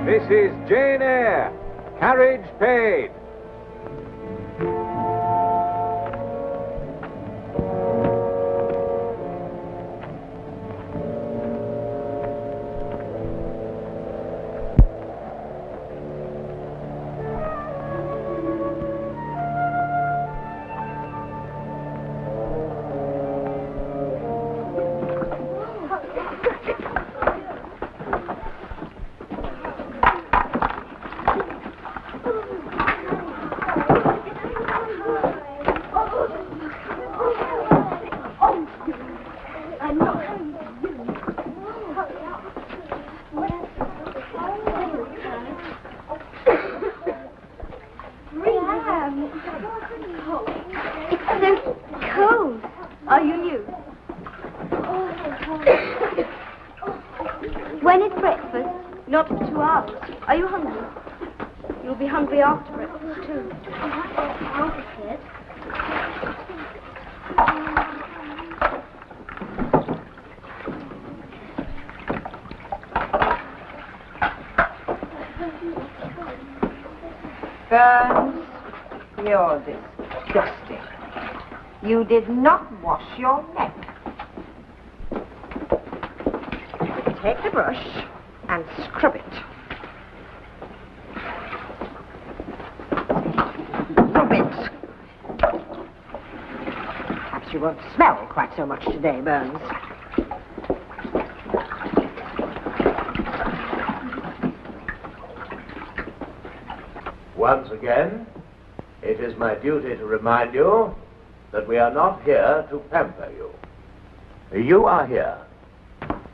This is Jane Eyre. Carriage paid. When is breakfast? Not for 2 hours. Are you hungry? You'll be hungry after breakfast, too. Burns, you're disgusting. You did not wash your neck. Take the brush and scrub it. Rub it. Perhaps you won't smell quite so much today, Burns. Once again, it is my duty to remind you that we are not here to pamper you. You are here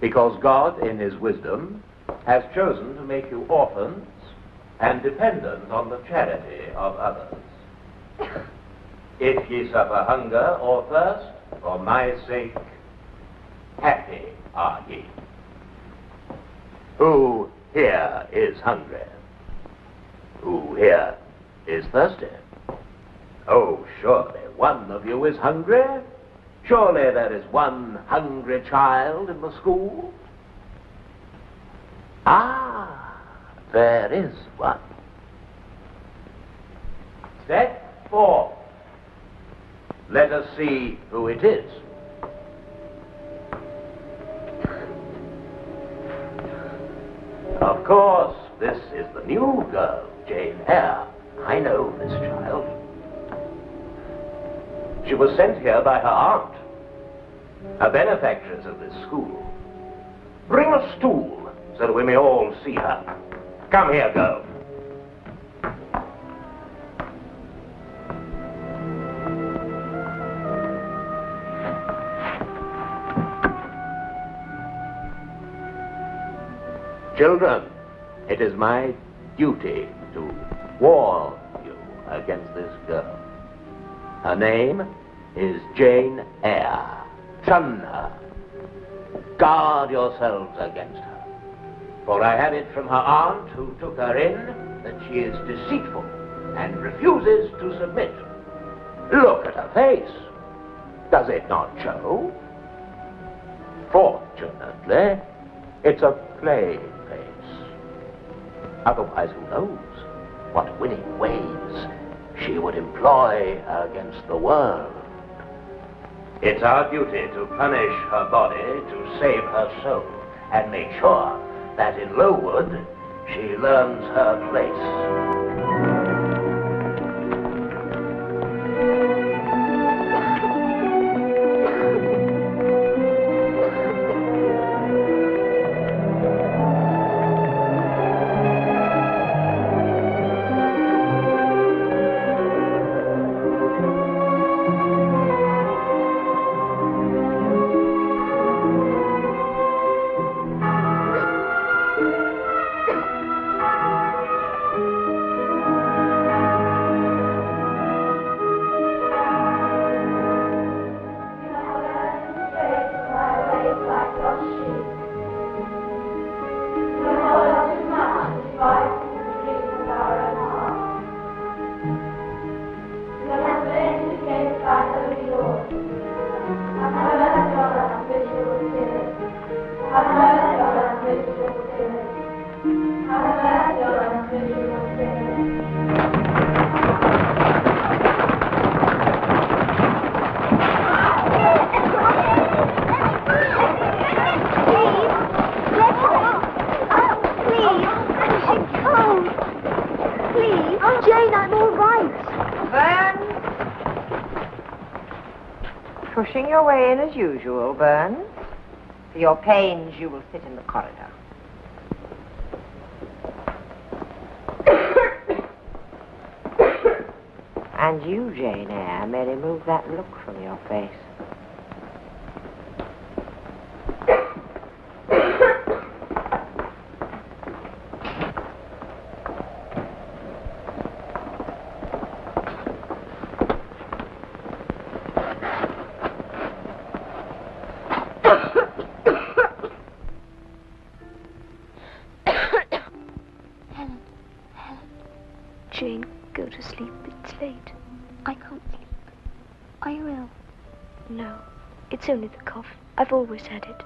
because God, in his wisdom, has chosen to make you orphans and dependent on the charity of others. If ye suffer hunger or thirst, for my sake, happy are ye. Who here is hungry? Who here is thirsty? Oh, surely one of you is hungry. Surely there is one hungry child in the school. Ah, there is one. Step forth. Let us see who it is. Of course, this is the new girl, Jane Eyre. I know this child. She was sent here by her aunt, a benefactress of this school. Bring a stool so that we may all see her. Come here, girl. Children, it is my duty to warn you against this girl. Her name is Jane Eyre. Shun her. Guard yourselves against her. For I have it from her aunt, who took her in, that she is deceitful and refuses to submit. Look at her face. Does it not show? Fortunately, it's a plain face. Otherwise, who knows what winning ways she would employ against the world. It's our duty to punish her body to save her soul and make sure that in Lowood she learns her place. Jane, I'm all right. Burns. Pushing your way in as usual, Burns. For your pains, you will sit in the corridor. And you, Jane Eyre, may remove that look from your face. Jane, go to sleep. It's late. I can't sleep. Are you ill? No. It's only the cough. I've always had it.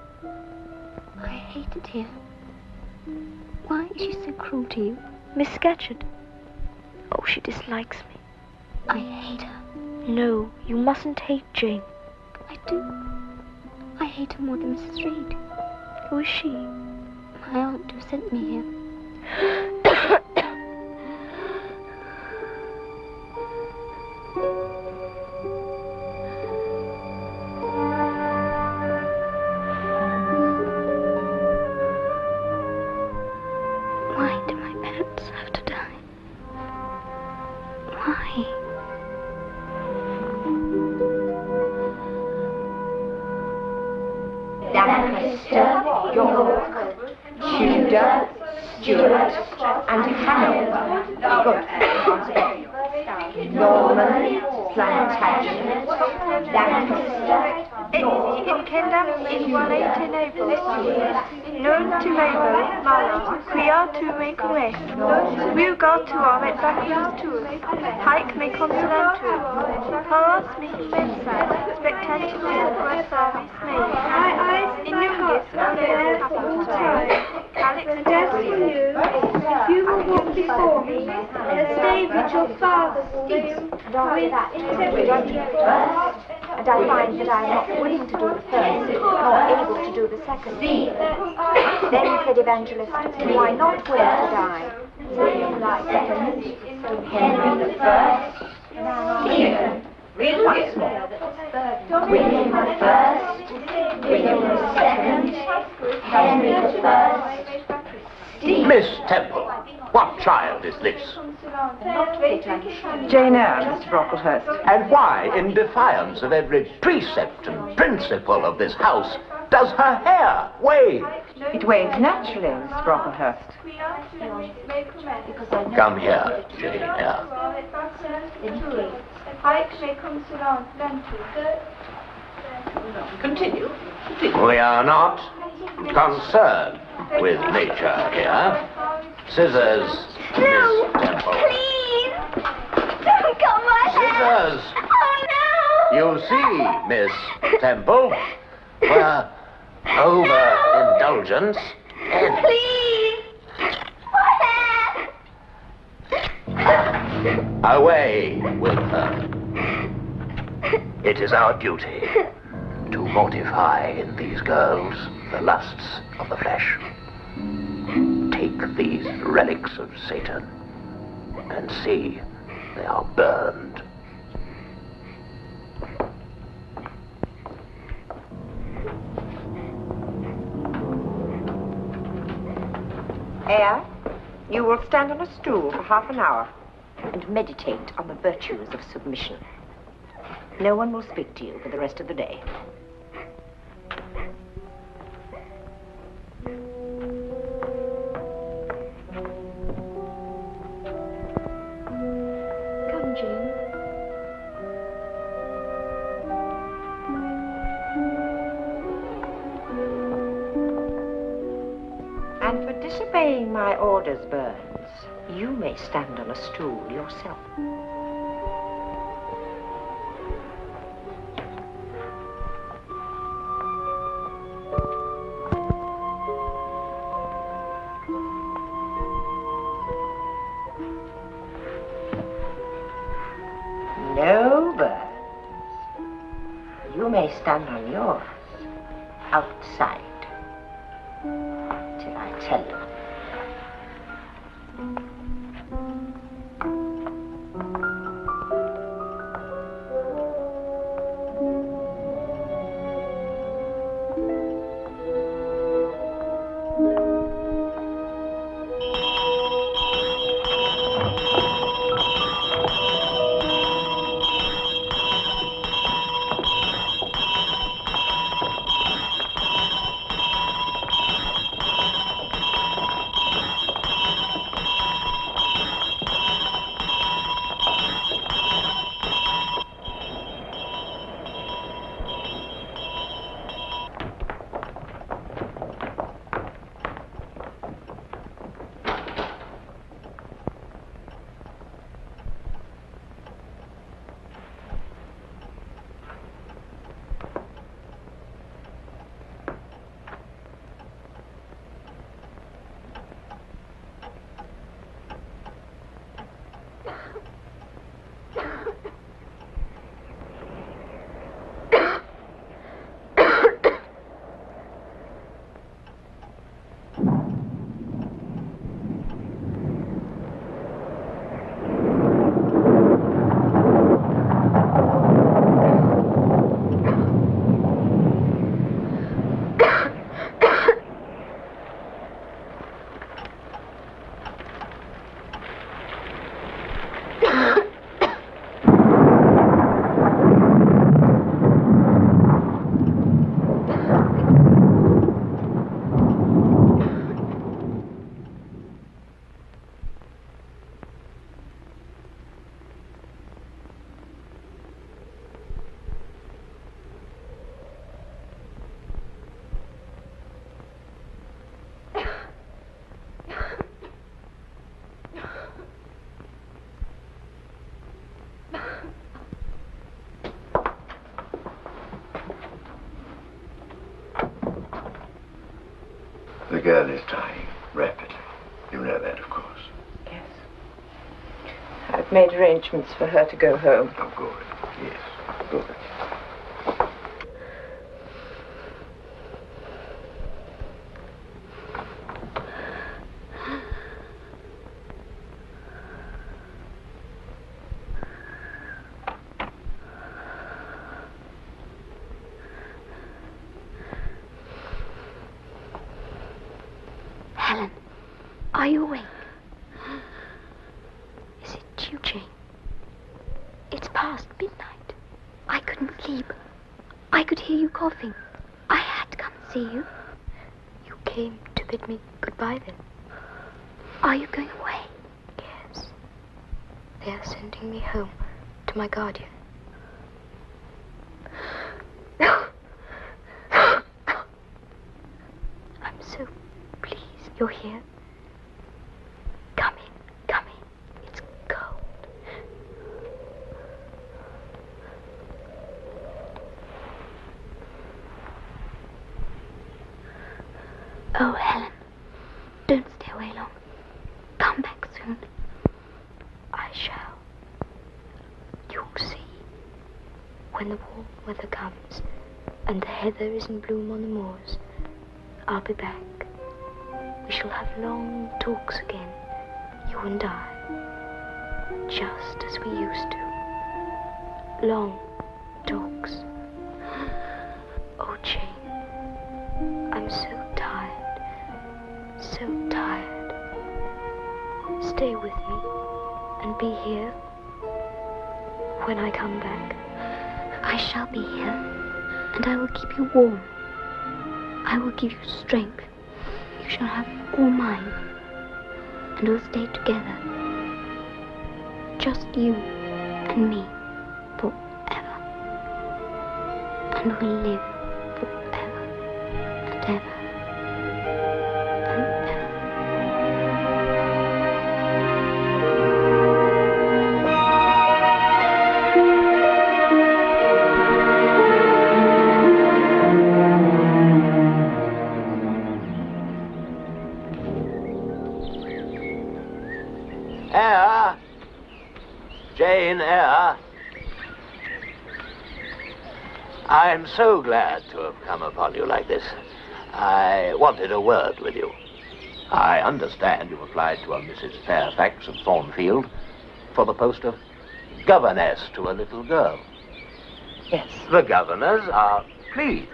I hate it here. Why is she so cruel to you? Miss Scatcherd? Oh, she dislikes me. I hate her. No, you mustn't hate Jane. I do. I hate her more than Mrs. Reed. Who is she? My aunt who sent me here. Lancaster, York, Tudor, Stuart, and Hanover. Good. Norman, Plantagenet, Lancaster, in Kingdom in 180 Naples, known to Mabel, Mallow, quia tu me comest, Rugar tu amet bacchus tuus, haec me consulentur, paras mihi mensa, spectantibus adversaris mei, inungis oleus capitulae, calix And as for you, if you will walk before me, as David your father did, with integrity, And I find that I am not willing to do the first, nor able to do the second. Then said Evangelist, why not willing to die? William the second, Henry the first, Stephen, read once more. William the first, William the second, Henry the first, Stephen. Miss Temple, what child is this? Jane Eyre, Mr. Brocklehurst. And why, in defiance of every precept and principle of this house, does her hair wave? It waves naturally, Mr. Brocklehurst. Come here, Jane Eyre. Continue. We are not concerned with nature here. Scissors, No, Miss Temple. please! Don't cut my hair! Scissors! Oh, no! You see, Miss Temple, we're overindulgence. Please! My hair! Away with her. It is our duty to mortify in these girls the lusts of the flesh. Take these relics of Satan and see they are burned. Eyre, you will stand on a stool for half an hour and meditate on the virtues of submission. No one will speak to you for the rest of the day. Come, Jane. And for disobeying my orders, Burns, you may stand on a stool yourself. No, Burns. You may stand on yours outside till I tell you. girl is dying rapidly. You know that, of course. Yes. I've made arrangements for her to go home. Oh, good. Yes, good. Helen, are you awake? Is it you, Jane? It's past midnight. I couldn't sleep. I could hear you coughing. I had to come and see you. You came to bid me goodbye then. Are you going away? Yes. They are sending me home to my guardian. I'm so pleased you're here. Come in. It's cold. Oh, Helen, don't stay away long. Come back soon. I shall. You'll see. When the warm weather comes and the heather is in bloom on the moors, I'll be back. We shall have long talks again, you and I, just as we used to. Long talks. Oh, Jane, I'm so tired, so tired. Stay with me and be here when I come back. I shall be here, and I will keep you warm. I will give you strength. You shall have all mine, and we'll stay together. Just you and me forever. And we'll live forever and ever and ever. Eyre! Jane Eyre! I'm so glad to have come upon you like this. I wanted a word with you. I understand you applied to a Mrs. Fairfax of Thornfield for the post of governess to a little girl. Yes. The governors are pleased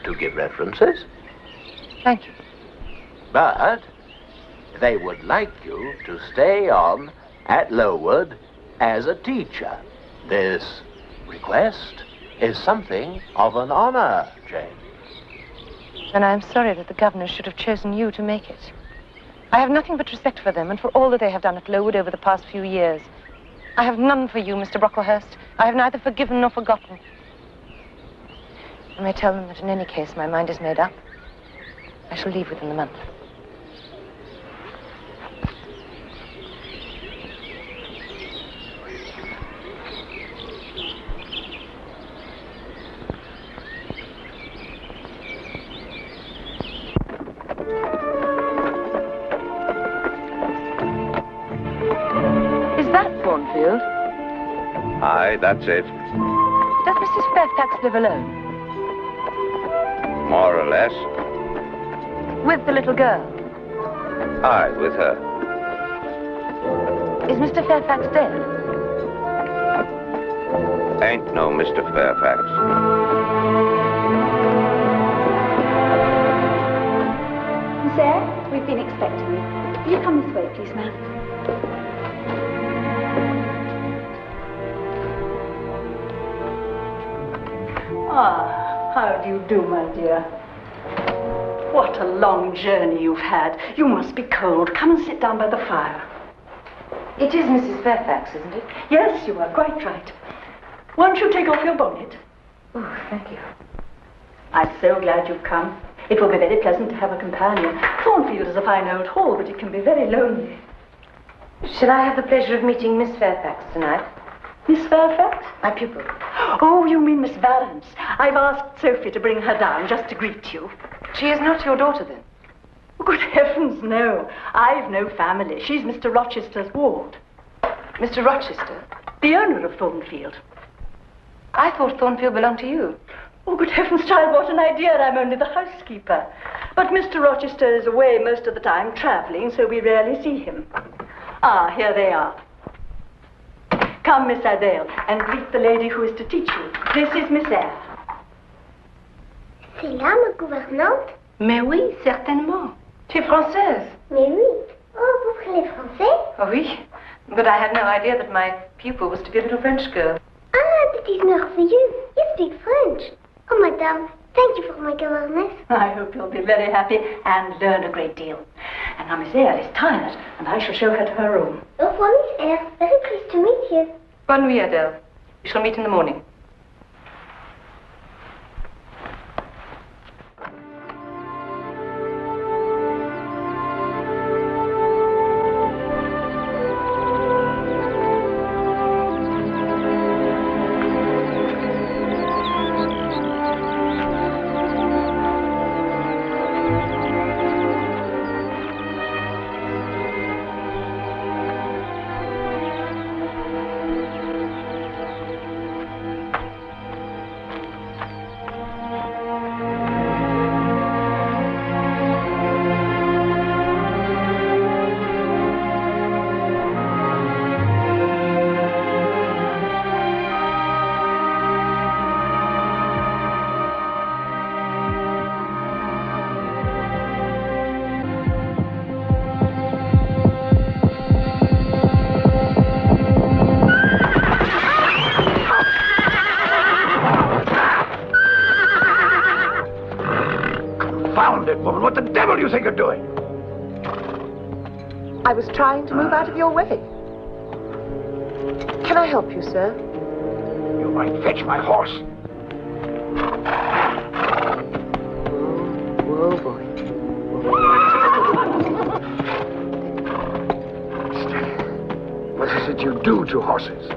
to give references. Thank you. But they would like you to stay on at Lowood as a teacher. This request is something of an honor, Jane. And I'm sorry that the governors should have chosen you to make it. I have nothing but respect for them and for all that they have done at Lowood over the past few years. I have none for you, Mr. Brocklehurst. I have neither forgiven nor forgotten. I may tell them that in any case my mind is made up. I shall leave within the month. Thornfield? Aye, that's it. Does Mrs. Fairfax live alone? More or less. With the little girl? Aye, with her. Is Mr. Fairfax dead? Ain't no Mr. Fairfax. Miss Eyre, we've been expecting you. Will you come this way, please, ma'am? Ah, how do you do, my dear? What a long journey you've had. You must be cold. Come and sit down by the fire. It is Mrs. Fairfax, isn't it? Yes, you are quite right. Won't you take off your bonnet? Oh, thank you. I'm so glad you've come. It will be very pleasant to have a companion. Thornfield is a fine old hall, but it can be very lonely. Shall I have the pleasure of meeting Miss Fairfax tonight? Miss Fairfax? My pupil. Oh, you mean Miss Valence. I've asked Sophie to bring her down just to greet you. She is not your daughter, then? Good heavens, no. I've no family. She's Mr. Rochester's ward. Mr. Rochester? The owner of Thornfield. I thought Thornfield belonged to you. Oh, good heavens, child, what an idea. I'm only the housekeeper. But Mr. Rochester is away most of the time, travelling, so we rarely see him. Ah, here they are. Come, Miss Adele, and greet the lady who is to teach you. This is Miss Eyre. C'est là ma gouvernante? Mais oui, certainement. Tu es française? Mais oui. Oh, vous parlez français? Oh, oui. But I had no idea that my pupil was to be a little French girl. Ah, that is merveilleux. You speak French. Oh, madame, thank you for my governess. I hope you'll be very happy and learn a great deal. And now Miss Eyre is tired, and I shall show her to her room. Au revoir, Miss Eyre. Very pleased to meet you. Bonne nuit, Adele. We shall meet in the morning. Woman, what the devil do you think you're doing? I was trying to move out of your way. Can I help you, sir? You might fetch my horse. Whoa, boy. What is it you do to horses?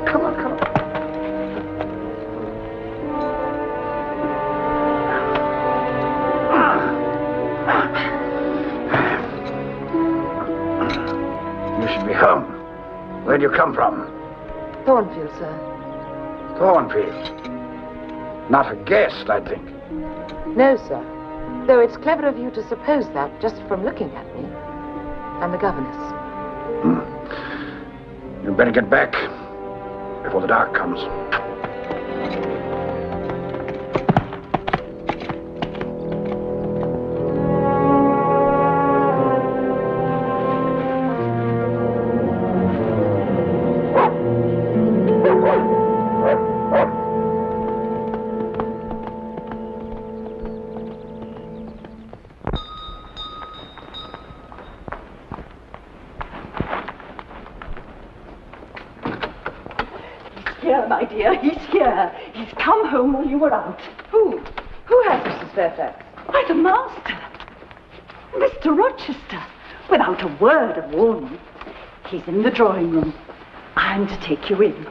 Come on, come on. Home. Where'd you come from? Thornfield, sir. Thornfield. Not a guest, I think. No, sir. Though it's clever of you to suppose that just from looking at me. I'm the governess. You'd better get back before the dark comes. My dear, he's here. He's come home while you were out. Who? Who has, Mrs. Fairfax? Why, the master. Mr. Rochester. Without a word of warning. He's in the drawing room. I'm to take you in.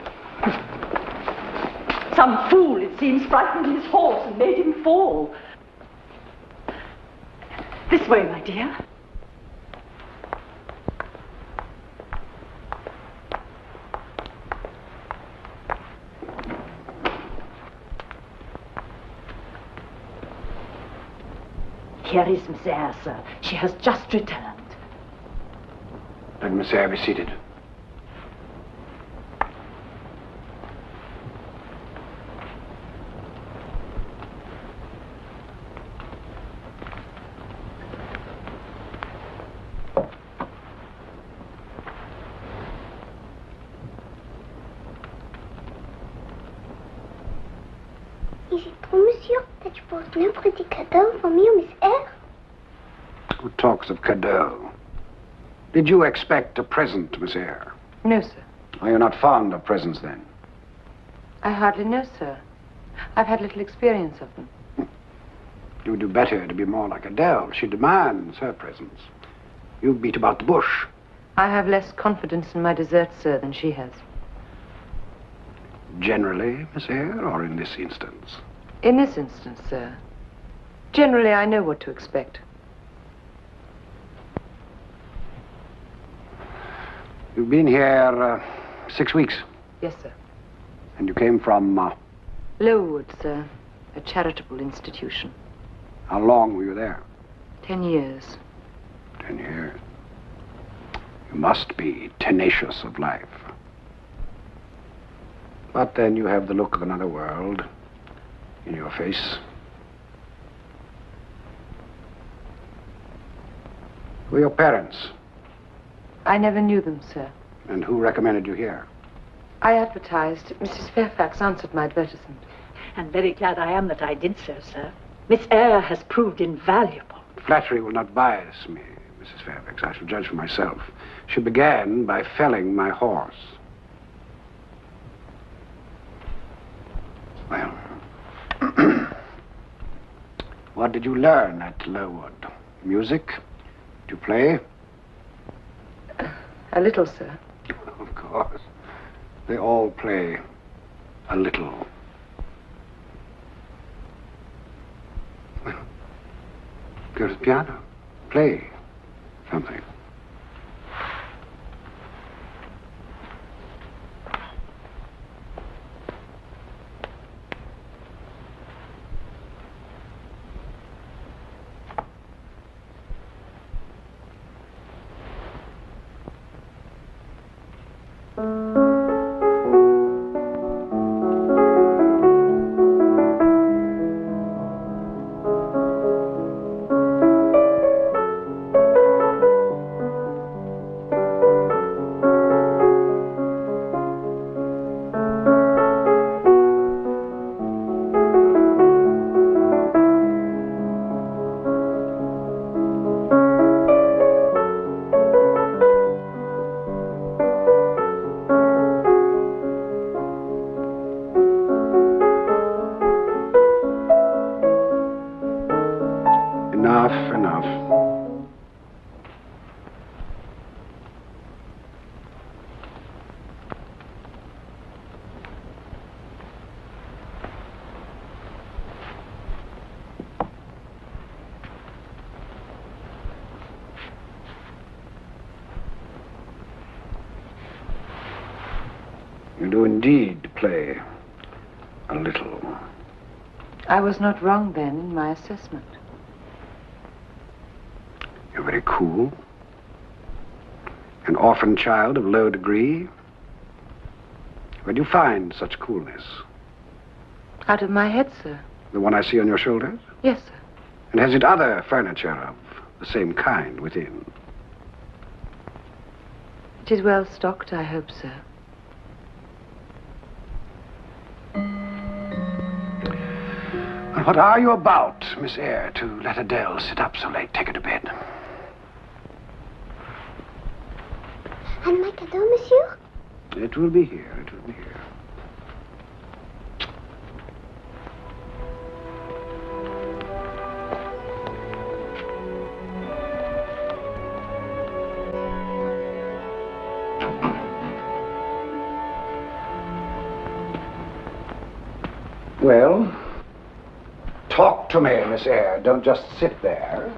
Some fool, it seems, frightened his horse and made him fall. This way, my dear. Here is Miss Eyre, sir. She has just returned. Let Miss Eyre be seated. Is it true, monsieur, that you brought no pretty cadeau for me or Miss Eyre? Who talks of cadeau? Did you expect a present, Miss Eyre? No, sir. Are you not fond of presents, then? I hardly know, sir. I've had little experience of them. You would do better to be more like Adele. She demands her presents. You beat about the bush. I have less confidence in my desserts, sir, than she has. Generally, Miss Eyre, or in this instance? In this instance, sir, generally I know what to expect. You've been here 6 weeks. Yes, sir. And you came from... Lowood, sir. A charitable institution. How long were you there? 10 years. 10 years. You must be tenacious of life. But then you have the look of another world in your face. Who are your parents? I never knew them, sir. And who recommended you here? I advertised. Mrs. Fairfax answered my advertisement. And very glad I am that I did so, sir. Miss Eyre has proved invaluable. Flattery will not bias me, Mrs. Fairfax. I shall judge for myself. She began by felling my horse. Well, what did you learn at Lowood? Music? Did you play? A little, sir. Of course. They all play a little. Well, go to the piano. Play something. Enough. You do indeed play a little. I was not wrong then in my assessment. You're very cool. An orphan child of low degree. Where do you find such coolness? Out of my head, sir. The one I see on your shoulders? Yes, sir. And has it other furniture of the same kind within? It is well stocked, I hope, sir. And what are you about, Miss Eyre, to let Adele sit up so late? Take her to bed. And my cadeau, monsieur? It will be here. It will be here. Well, talk to me, Miss Eyre. Don't just sit there.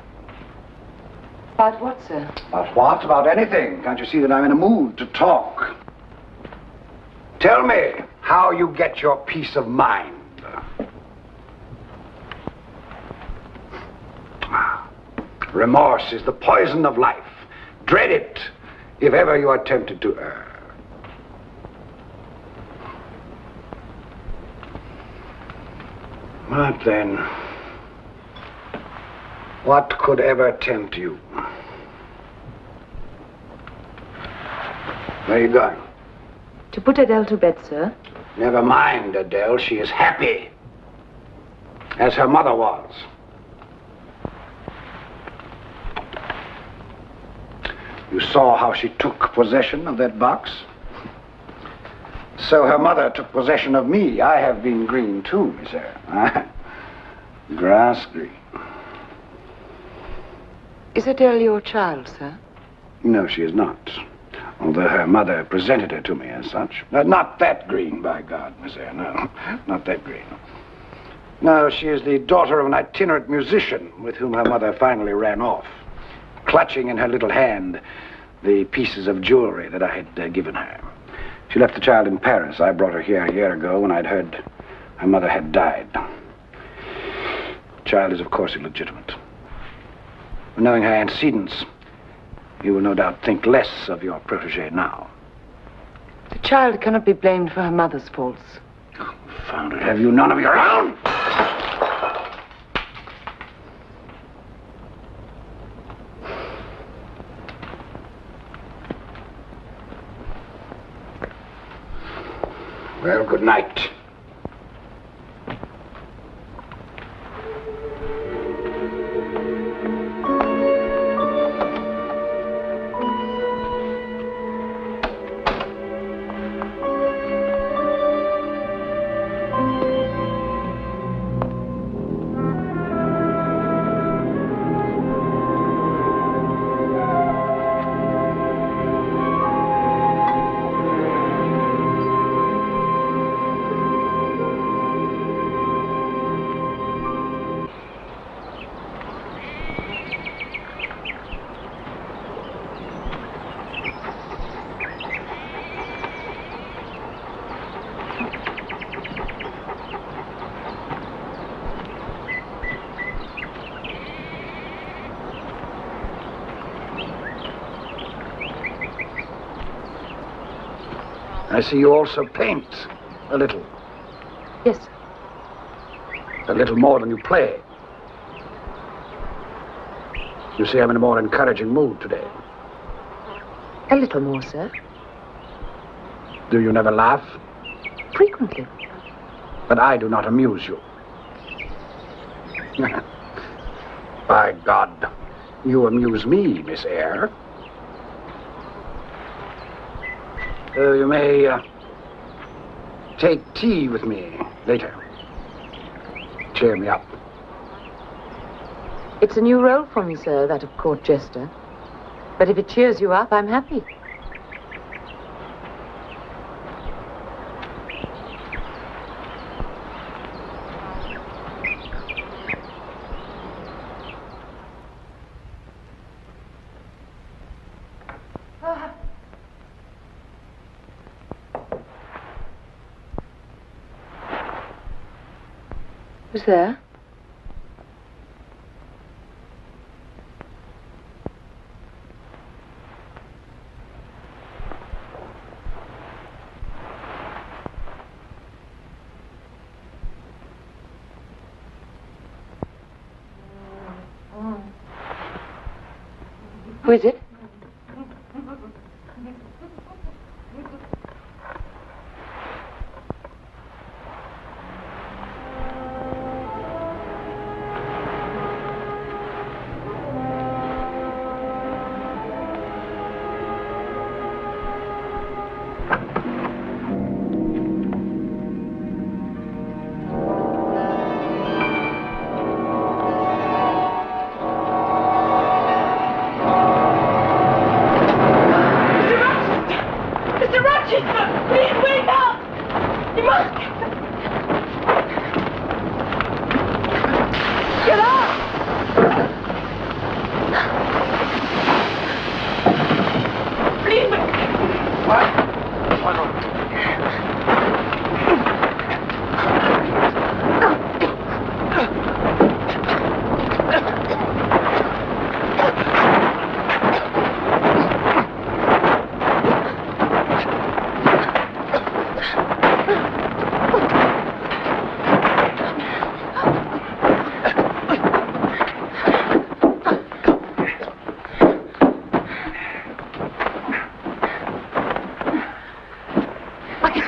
About what, sir? About what? About anything. Can't you see that I'm in a mood to talk? Tell me how you get your peace of mind. Remorse is the poison of life. Dread it if ever you are tempted to err. But then, what could ever tempt you? Where are you going? To put Adele to bed, sir. Never mind, Adele. She is happy, as her mother was. You saw how she took possession of that box? So her mother took possession of me. I have been green too, Miss Eyre. Grass green. Is Adele your child, sir? No, she is not. Although her mother presented her to me as such. Not that green, by God, Miss Eyre. No, not that green. No, she is the daughter of an itinerant musician with whom her mother finally ran off, clutching in her little hand the pieces of jewelry that I had given her. She left the child in Paris. I brought her here a year ago when I'd heard her mother had died. The child is, of course, illegitimate. Knowing her antecedents, you will no doubt think less of your protégé now. The child cannot be blamed for her mother's faults. Confound it, have you none of your own? Well, good night. I see you also paint a little. Yes, sir. A little more than you play. You see, I'm in a more encouraging mood today. A little more, sir. Do you never laugh? Frequently. But I do not amuse you. By God, you amuse me, Miss Eyre. You may take tea with me later. Cheer me up. It's a new role for me, sir, that of court jester. But if it cheers you up, I'm happy. Who's there? Who is it?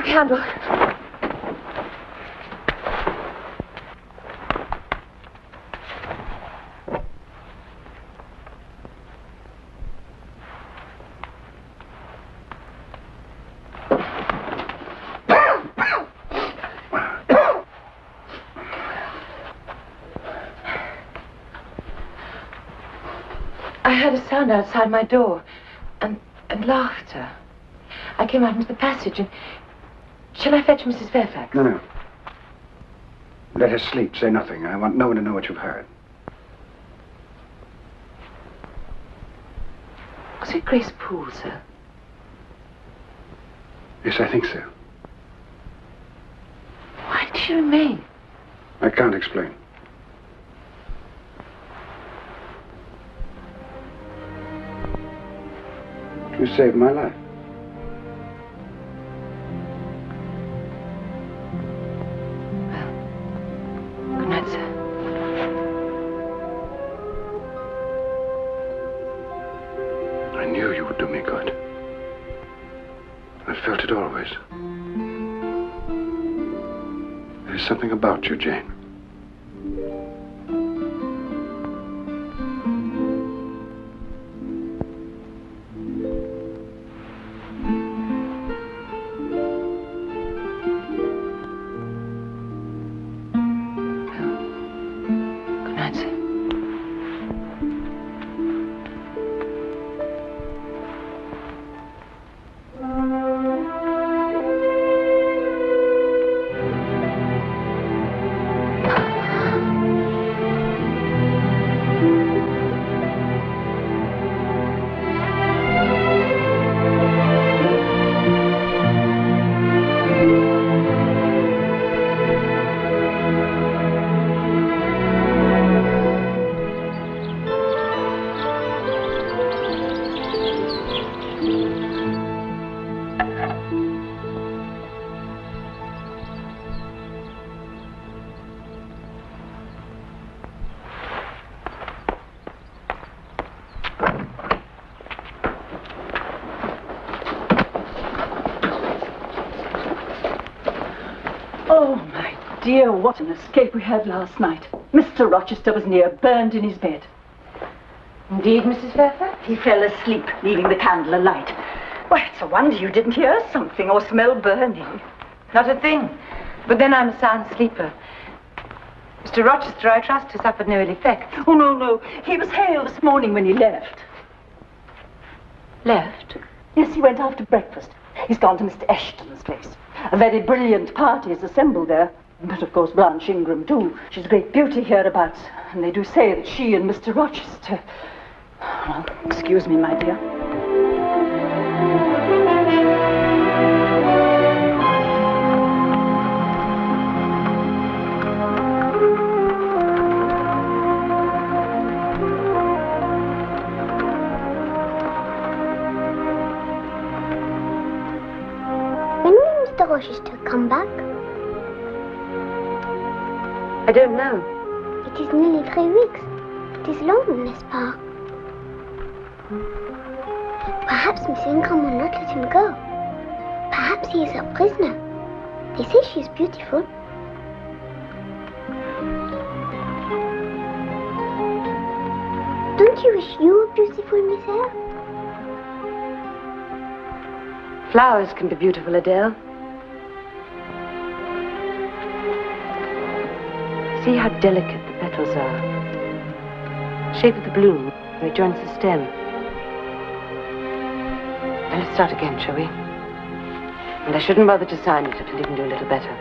Candle. I heard a sound outside my door and laughter. I came out into the passage and... Shall I fetch Mrs. Fairfax? No. Let her sleep. Say nothing. I want no one to know what you've heard. Was it Grace Poole, sir? Yes, I think so. Why did she remain? I can't explain. You saved my life. Well, good night, sir. I knew you would do me good. I felt it always. There's something about you, Jane. Good night, sir. Oh, my dear, what an escape we had last night. Mr. Rochester was near burned in his bed. Indeed, Mrs. Fairfax? He fell asleep, leaving the candle alight. Why, it's a wonder you didn't hear something or smell burning. Not a thing. But then I'm a sound sleeper. Mr. Rochester, I trust, has suffered no ill effects. Oh, no. He was hale this morning when he left. Left? Yes, he went after breakfast. He's gone to Mr. Eshton's place. A very brilliant party is assembled there. But, of course, Blanche Ingram, too. She's a great beauty hereabouts. And they do say that she and Mr. Rochester... Well, excuse me, my dear. When will Mr. Rochester come back? I don't know. It is nearly 3 weeks. It is long, n'est-ce pas? Perhaps Miss Ingram will not let him go. Perhaps he is a prisoner. They say she is beautiful. Don't you wish you were beautiful, Miss Eyre? Flowers can be beautiful, Adele. See how delicate the petals are. Shape of the bloom where it joins the stem. Now let's start again, shall we? And I shouldn't bother to sign it if you didn't do a little better.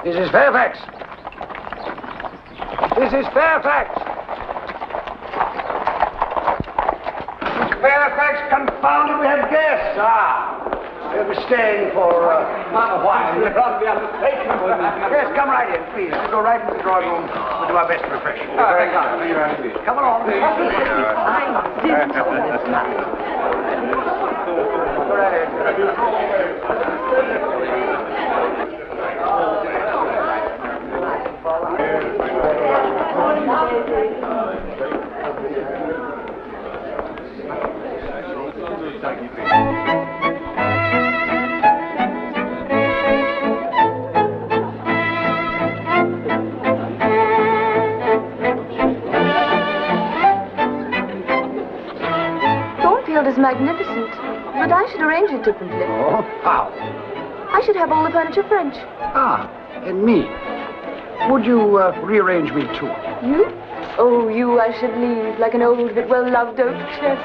Mrs. Fairfax! Mrs. Fairfax! Mrs. Fairfax, confound it, we have guests. They'll be staying for a while. Yes, come right in, please. We'll go right into the drawing room. We'll do our best to refresh you. Very kind. Come along, please. Is magnificent, but I should arrange it differently. Oh, how? I should have all the furniture French. Ah, and me. Would you rearrange me too? You? Oh, you I should leave like an old but well-loved oak chest.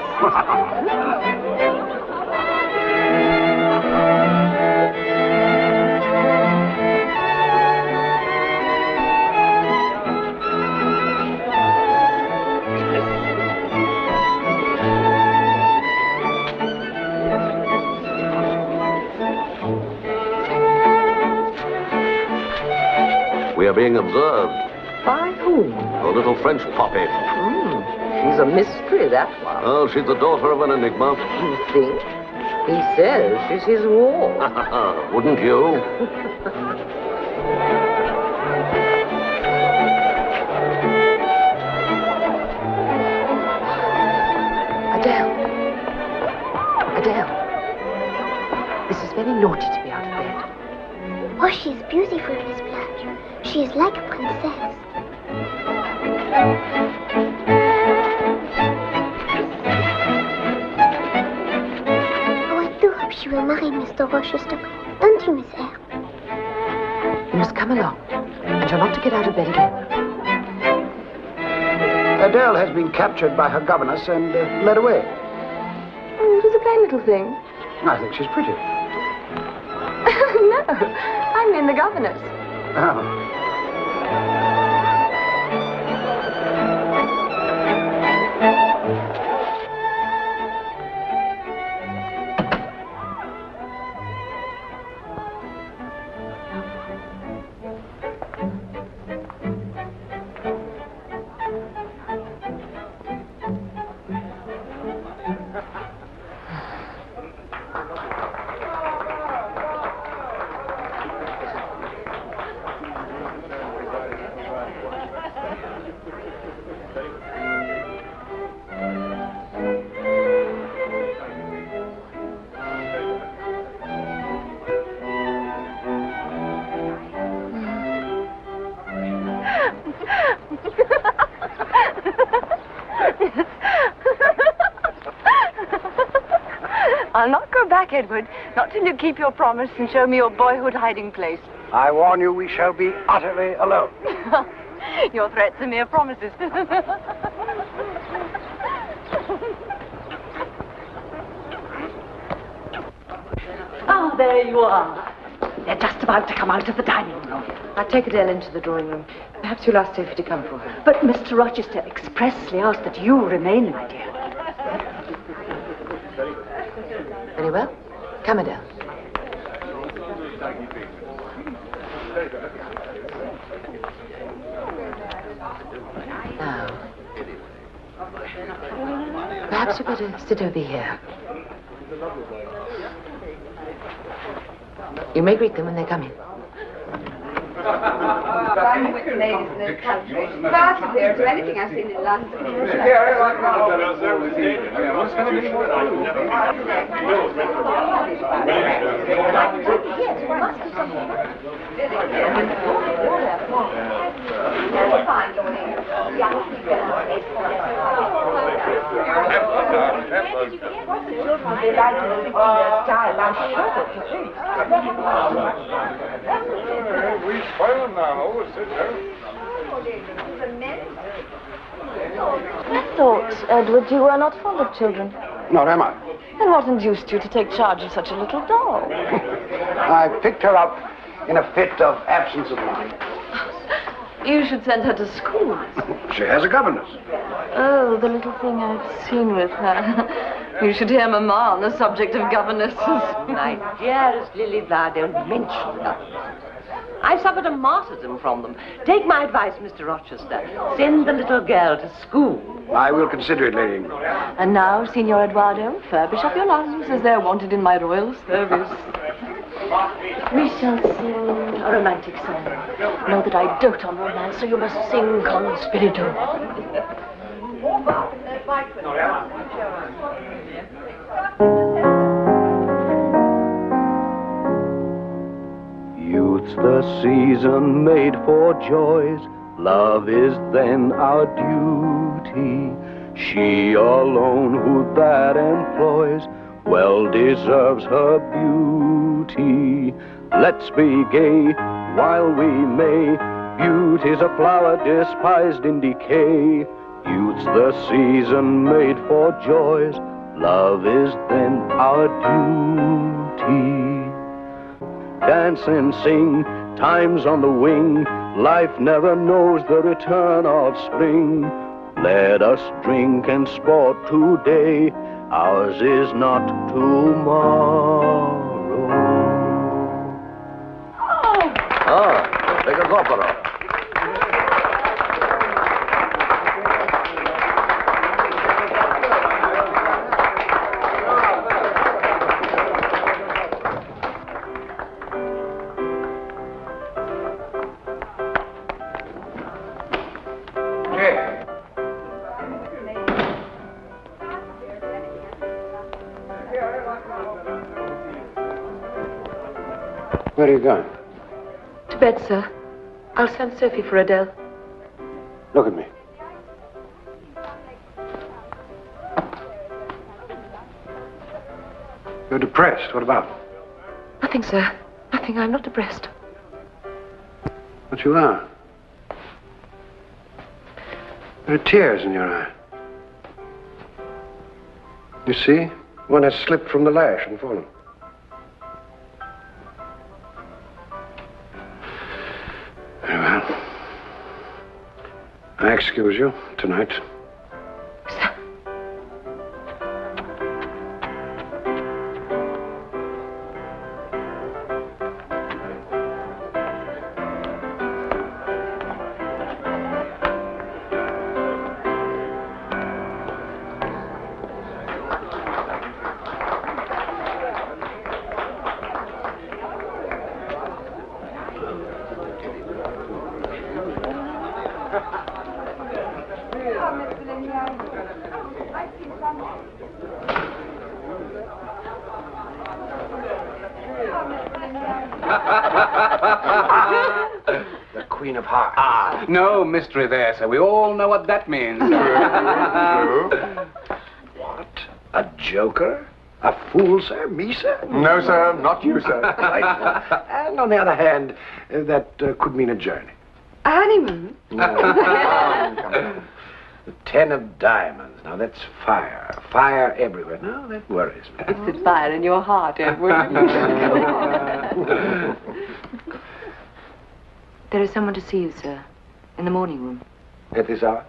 We are being observed. By whom? A little French poppy. She's a mystery, that one. Oh, she's the daughter of an enigma. You think? He says she's his ward. Wouldn't you? Adele. This is very naughty to be out of bed. Oh, she's beautiful, Miss Blanche. She is like a princess. Oh, I do hope she will marry Mr. Rochester. Don't you, Miss Eyre? You must come along, and you're not to get out of bed again. Adele has been captured by her governess and led away. Oh, it was a plain little thing. I think she's pretty. No, I mean the governess. Oh. I'll not go back, Edward. Not till you keep your promise and show me your boyhood hiding place. I warn you, we shall be utterly alone. Your threats are mere promises. Ah, there you are. They're just about to come out of the dining room. I'll take Adele into the drawing room. Perhaps you'll ask Sophie to come for her. But Mr. Rochester expressly asked that you remain, my dear. Very well. Come, Adele. Now, perhaps you'd better sit over here. You may greet them when they come in. I'm with the ladies in the country. Far superior to anything I've seen in London. We spoil them now. Sit down. I thought, Edward, you were not fond of children. Nor am I. And what induced you to take charge of such a little doll? I picked her up in a fit of absence of mind. You should send her to school. She has a governess. Oh, the little thing I've seen with her. You should hear Mamma on the subject of governesses. My dearest Lily Flower, don't mention her. I suffered a martyrdom from them. Take my advice, Mr. Rochester. Send the little girl to school. I will consider it, Lady Ingram. And now, Signor Eduardo, furbish up your lungs as they're wanted in my royal service. We shall sing a romantic song. Know that I dote on romance, so you must sing con spirito. Youth's the season made for joys. Love is then our duty. She alone who that employs well deserves her beauty. Let's be gay while we may. Beauty's a flower despised in decay. Youth's the season made for joys. Love is then our duty. Dance and sing, time's on the wing. Life never knows the return of spring. Let us drink and sport today. Ours is not tomorrow. Take us opera. Where are you going? To bed, sir. I'll send Sophie for Adele. Look at me. You're depressed. What about? Nothing, sir. Nothing. I'm not depressed. But you are. There are tears in your eye. You see? One has slipped from the lash and fallen. Very well. I excuse you tonight. The Queen of Hearts. Ah, no mystery there, sir. We all know what that means. What? A joker? A fool, sir? Me, sir? No, sir, not you, sir. Delightful. And on the other hand, that could mean a journey. A honeymoon? The 10 of diamonds. Now, that's fire. Fire everywhere. Now, that worries me. It's the fire in your heart, Edward. There is someone to see you, sir, in the morning room. At this hour?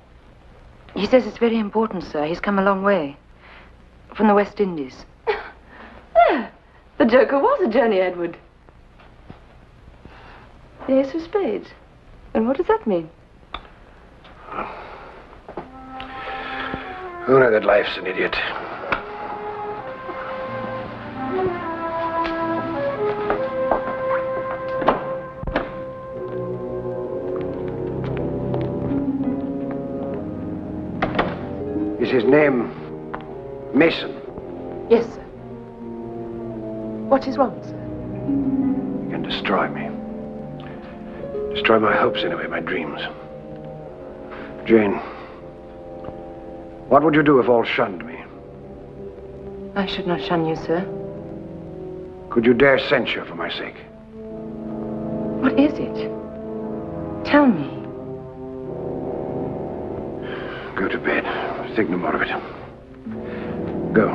He says it's very important, sir. He's come a long way. From the West Indies. The joker was a journey, Edward. The ace of spades. And what does that mean? Oh, no, that life's an idiot. Is his name Mason? Yes, sir. What is wrong, sir? He can destroy me. Destroy my hopes, anyway, my dreams. Jane, what would you do if all shunned me? I should not shun you, sir. Could you dare censure for my sake? What is it? Tell me. Go to bed. Think no more of it. Go.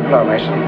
Hello, Mason.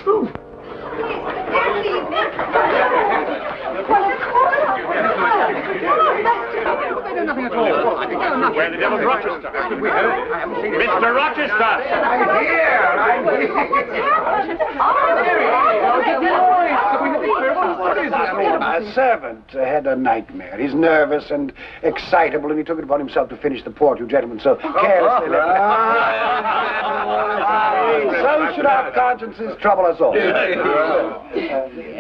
true. Nothing at all. Where the devil's Rochester? Mr. Rochester! I'm here. What is this? A servant had a nightmare. He's nervous and excitable, and he took it upon himself to finish the port, you gentlemen, so carelessly left it. So should our consciences trouble us all.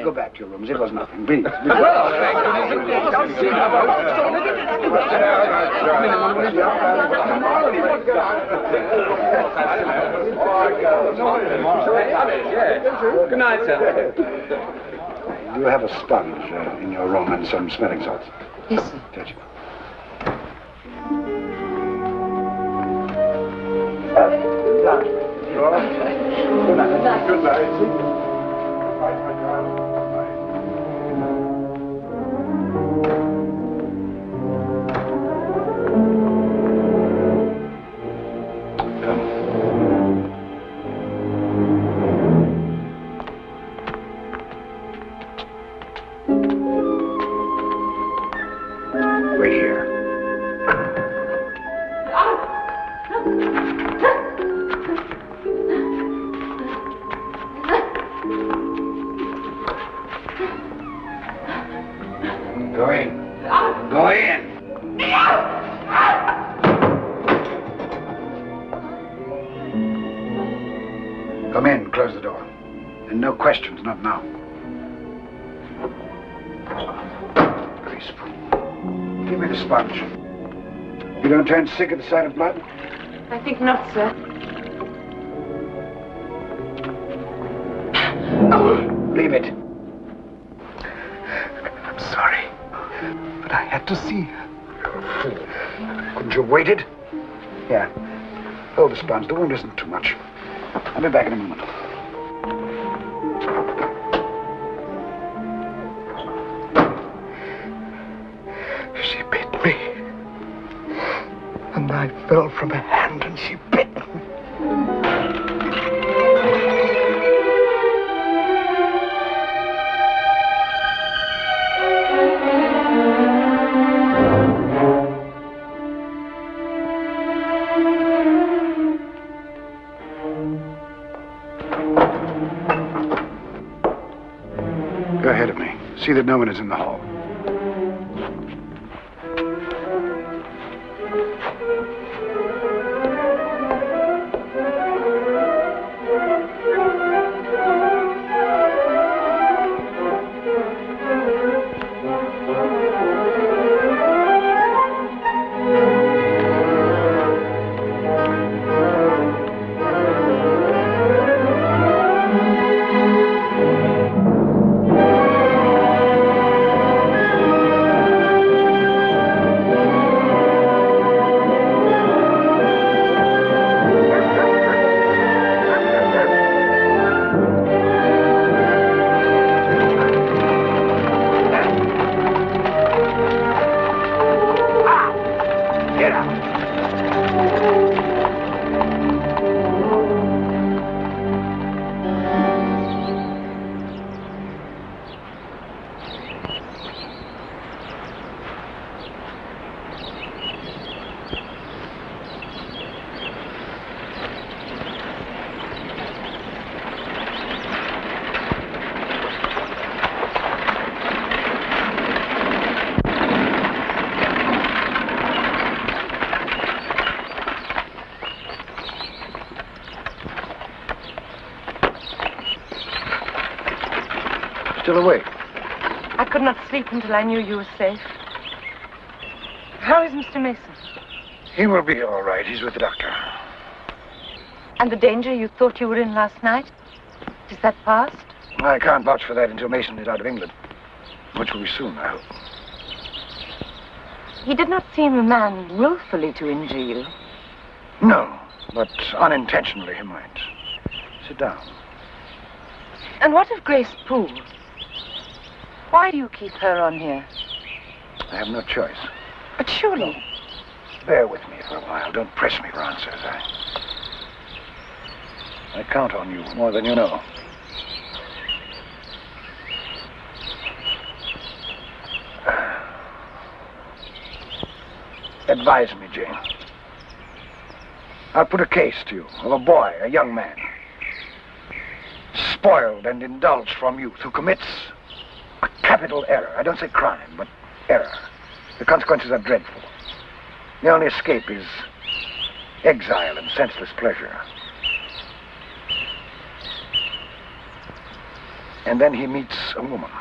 Go back to your rooms. It was nothing. Please. Good night, sir. You have a sponge in your room and some smelling salts. Yes, sir. Touch it. Good night. Good night. Wait here. Go in. Go in. Come in. Close the door. And no questions, not now. Graceful. Give me the sponge. You don't turn sick at the sight of blood? I think not, sir. Leave it. I'm sorry, but I had to see her. Couldn't you have waited? Here. Hold the sponge. The wound isn't too much. I'll be back in a moment. She bit me. A knife fell from her hand and she bit me. Go ahead of me. See that no one is in the hall. Still awake? I could not sleep until I knew you were safe. How is Mr. Mason? He will be all right. He's with the doctor. And the danger you thought you were in last night? Is that past? I can't vouch for that until Mason is out of England, which will be soon, I hope. He did not seem a man willfully to injure you. No, but unintentionally he might. Sit down. And what of Grace Poole? Why do you keep her on here? I have no choice. But surely... Bear with me for a while. Don't press me for answers. I count on you more than you know. Advise me, Jane. I'll put a case to you of a boy, a young man, spoiled and indulged from youth, who commits a capital error. I don't say crime, but error. The consequences are dreadful. The only escape is exile and senseless pleasure. And then he meets a woman.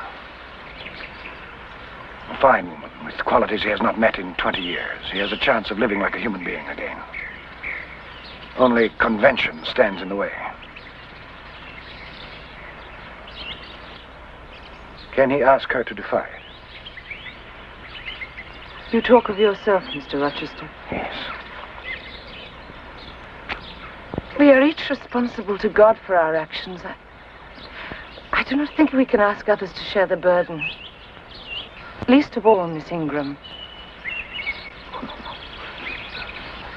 A fine woman with qualities he has not met in 20 years. He has a chance of living like a human being again. Only convention stands in the way. Can he ask her to defy it? You talk of yourself, Mr. Rochester. Yes. We are each responsible to God for our actions. I do not think we can ask others to share the burden. Least of all, Miss Ingram.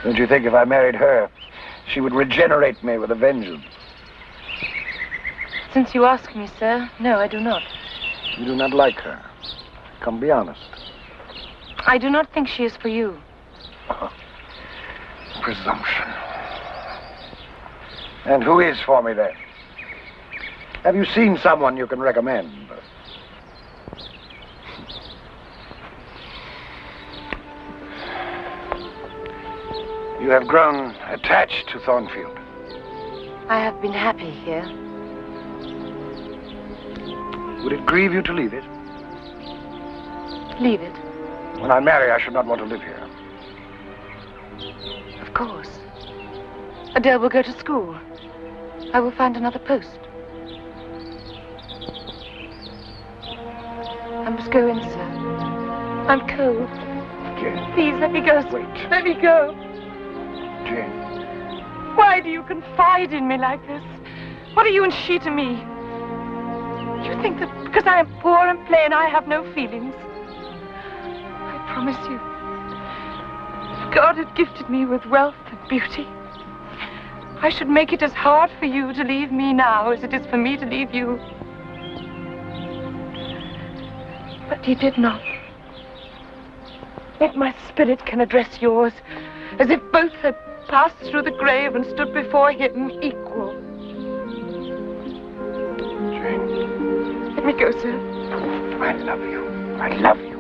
Don't you think if I married her, she would regenerate me with a vengeance? Since you ask me, sir, no, I do not. You do not like her. Come, be honest. I do not think she is for you. Presumption. And who is for me, then? Have you seen someone you can recommend? You have grown attached to Thornfield. I have been happy here. Would it grieve you to leave it? Leave it? When I marry, I should not want to live here. Of course. Adele will go to school. I will find another post. I must go in, sir. I'm cold. Jane. Please, let me go. Wait. Let me go. Jane. Why do you confide in me like this? What are you and she to me? You think that because I am poor and plain, I have no feelings? I promise you, if God had gifted me with wealth and beauty, I should make it as hard for you to leave me now as it is for me to leave you. But he did not. Yet my spirit can address yours as if both had passed through the grave and stood before him equal. Jane. Let me go, sir. I love you. I love you.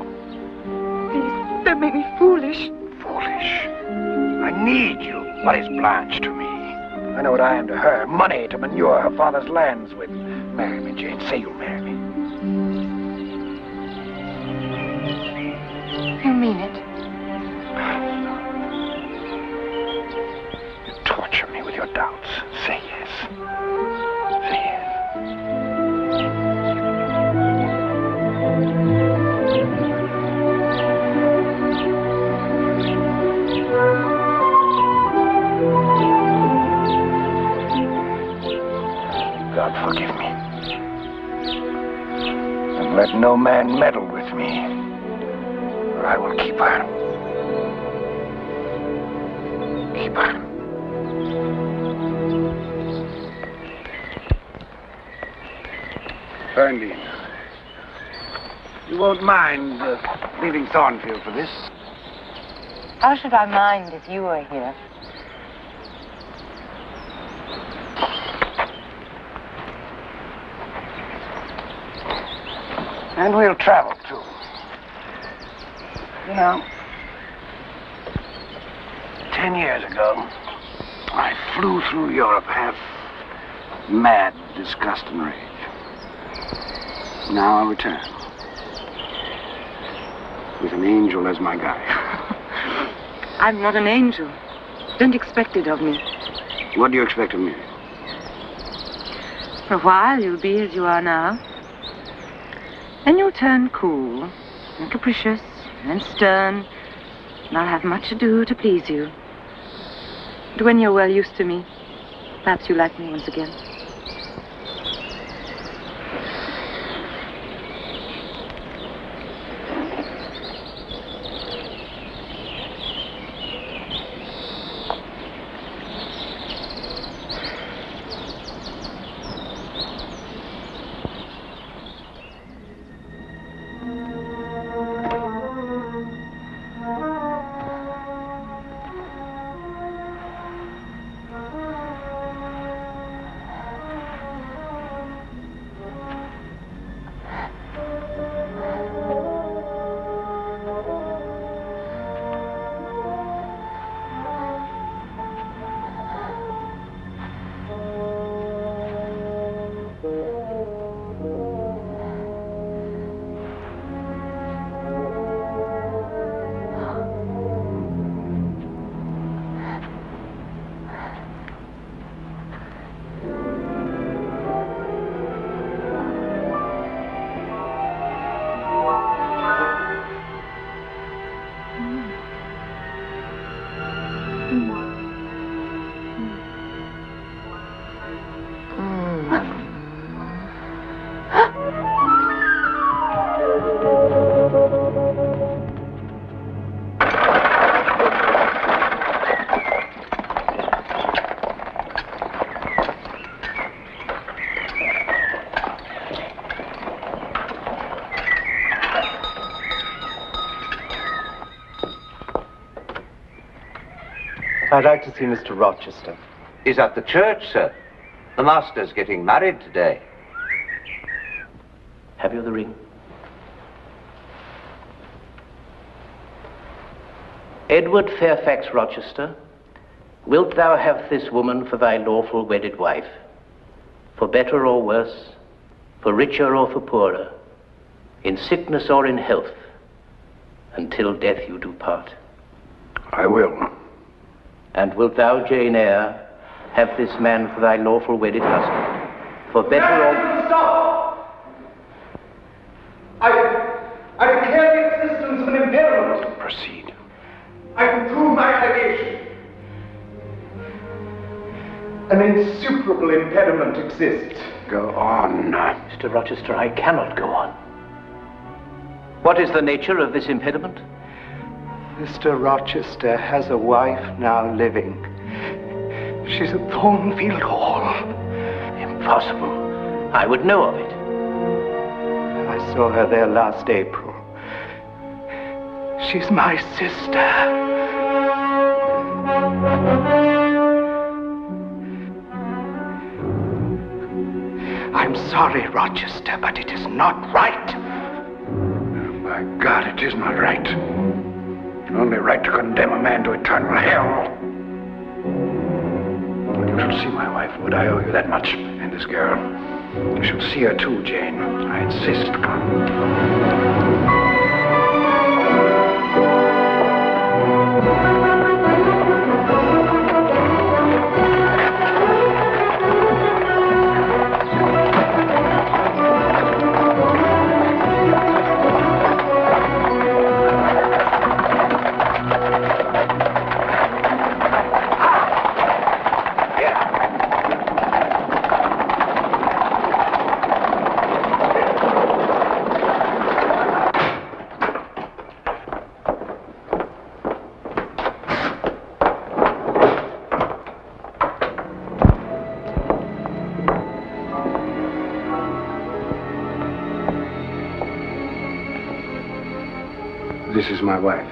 Please, don't make me foolish. Foolish. I need you. What is Blanche to me? I know what I am to her. Money to manure her father's lands with. Marry me, Jane. Say you'll marry me. You mean it? You torture me with your doubts. Say yes. Say yes. God forgive me. And let no man meddle with me, or I will keep her. Keep her. Ferndean, you won't mind leaving Thornfield for this? How should I mind if you were here? And we'll travel, too. You know, 10 years ago, I flew through Europe half mad with disgust and rage. Now I return. With an angel as my guide. I'm not an angel. Don't expect it of me. What do you expect of me? For a while, you'll be as you are now. Then you'll turn cool and capricious and stern, and I'll have much ado to please you. But when you're well used to me, perhaps you'll like me once again. I'd like to see Mr. Rochester. He's at the church, sir. The master's getting married today. Have you the ring? Edward Fairfax Rochester, wilt thou have this woman for thy lawful wedded wife, for better or worse, for richer or for poorer, in sickness or in health, until death you do part? I will. And wilt thou, Jane Eyre, have this man for thy lawful wedded husband, for better or... Stop! I declare the existence of an impediment. Proceed. I can prove my allegation. An insuperable impediment exists. Go on. Mr. Rochester, I cannot go on. What is the nature of this impediment? Mr. Rochester has a wife now living. She's at Thornfield Hall. Impossible. I would know of it. I saw her there last April. She's my sister. I'm sorry, Rochester, but it is not right. Oh, by God, it is not right. Only right to condemn a man to eternal hell. You should see my wife. Would I owe you that much? And this girl. You should see her too, Jane. I insist. Come. This is my wife.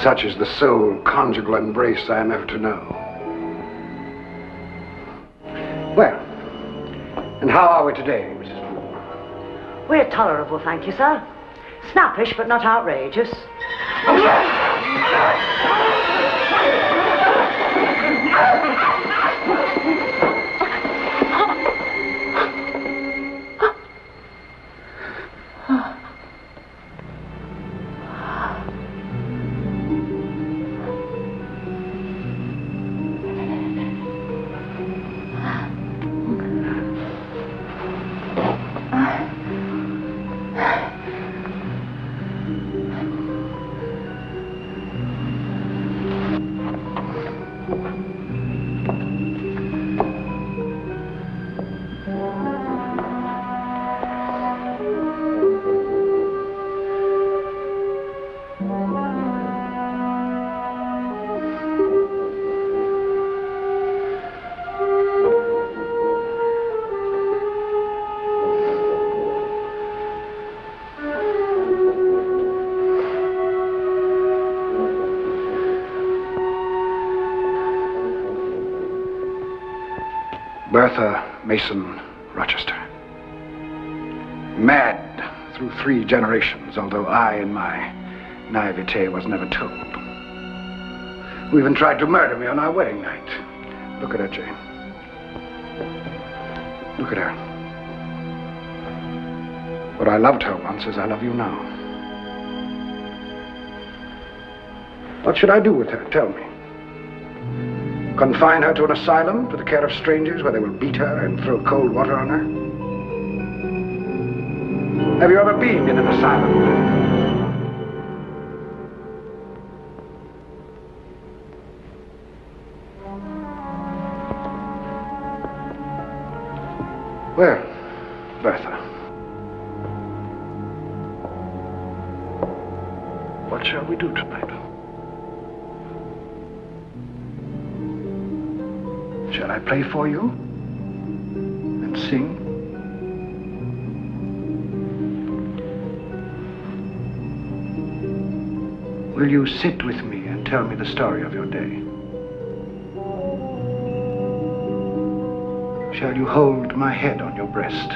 Such is the sole conjugal embrace I am ever to know. Well, and how are we today, Mrs. Moore? We're tolerable, thank you, sir. Snappish, but not outrageous. Bertha Mason Rochester. Mad through 3 generations, although I, in my naivete, was never told. Who even tried to murder me on our wedding night. Look at her, Jane. Look at her. But I loved her once as I love you now. What should I do with her? Tell me. Confine her to an asylum, to the care of strangers, where they will beat her and throw cold water on her? Have you ever been in an asylum? Well, Bertha, what shall we do tonight? Shall I play for you? And sing? Will you sit with me and tell me the story of your day? Shall you hold my head on your breast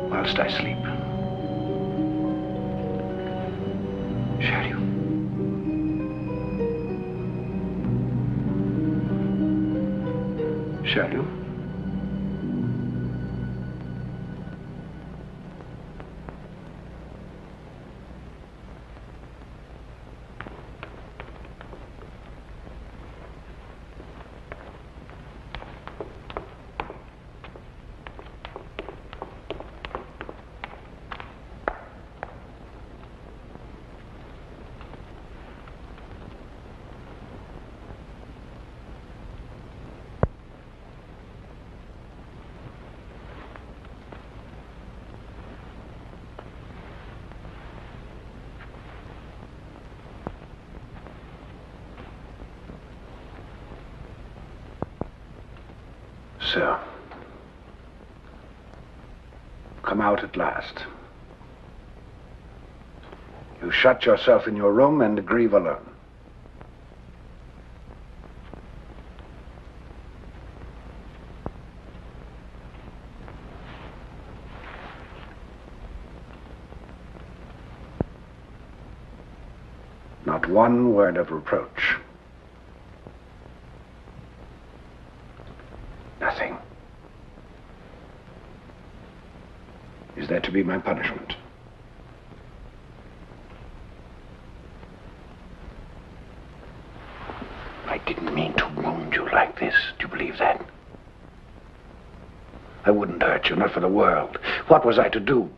whilst I sleep? Shall you? Shall you? So, come out at last. You shut yourself in your room and grieve alone. Not one word of reproach. Nothing. Is that to be my punishment? I didn't mean to wound you like this. Do you believe that? I wouldn't hurt you, not for the world. What was I to do?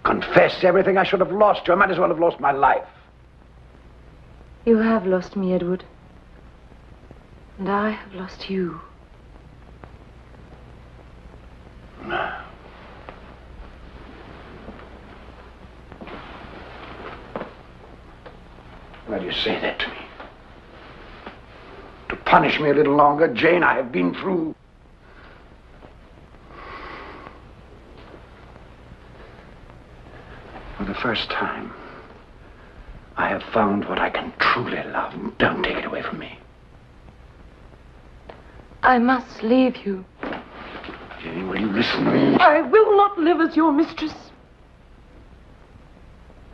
Confess everything? I should have lost you. I might as well have lost my life. You have lost me, Edward. And I have lost you. Why do you say that to me? To punish me a little longer? Jane, I have been through. For the first time, I have found what I can truly love. Don't take it away from me. I must leave you. Jane, will you listen to me? I will not live as your mistress.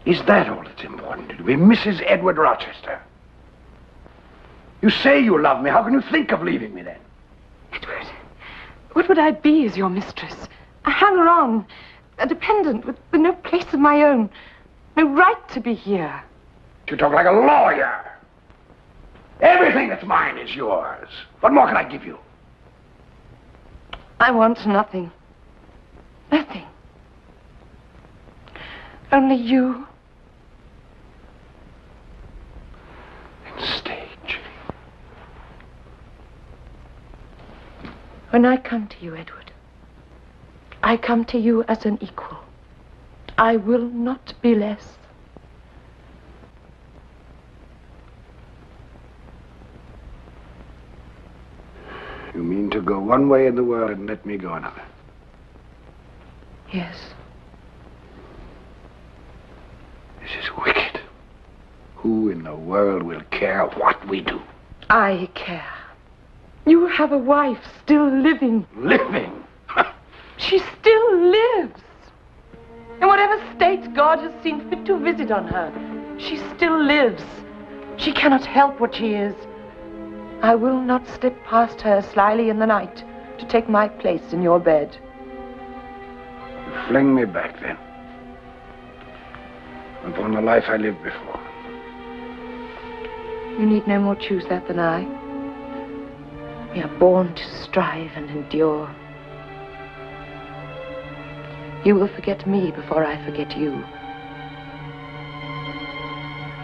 Is that all that's important to be Mrs. Edward Rochester? You say you love me. How can you think of leaving me then? Edward, what would I be as your mistress? A hanger-on, a dependent with no place of my own, no right to be here. You talk like a lawyer. Everything that's mine is yours. What more can I give you? I want nothing. Nothing. Only you. And stage. When I come to you, Edward, I come to you as an equal. I will not be less. You mean to go one way in the world and let me go another? Yes. This is wicked. Who in the world will care what we do? I care. You have a wife still living. Living? She still lives. In whatever state God has seen fit to visit on her, she still lives. She cannot help what she is. I will not slip past her slyly in the night to take my place in your bed. You fling me back, then, upon the life I lived before. You need no more choose that than I. We are born to strive and endure. You will forget me before I forget you.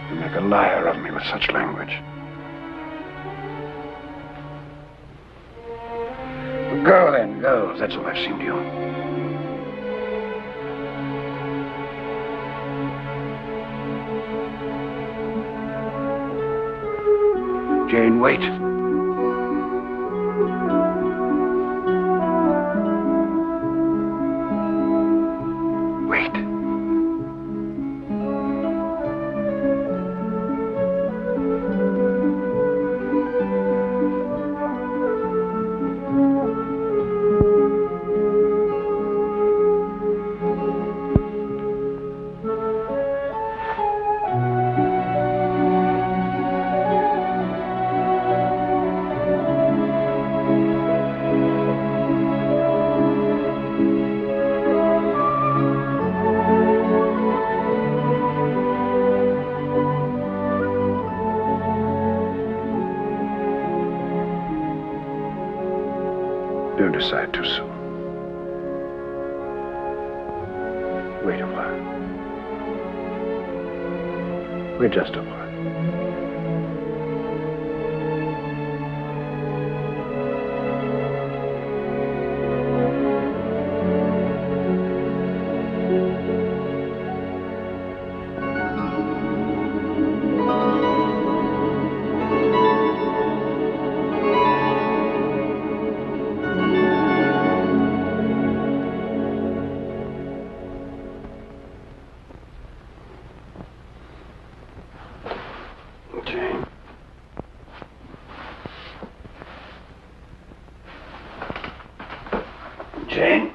You make a liar of me with such language. Go then, go. That's all I've seen to you. Jane, wait. Wait. decide too soon. Wait a while. Wait just a while. Jane?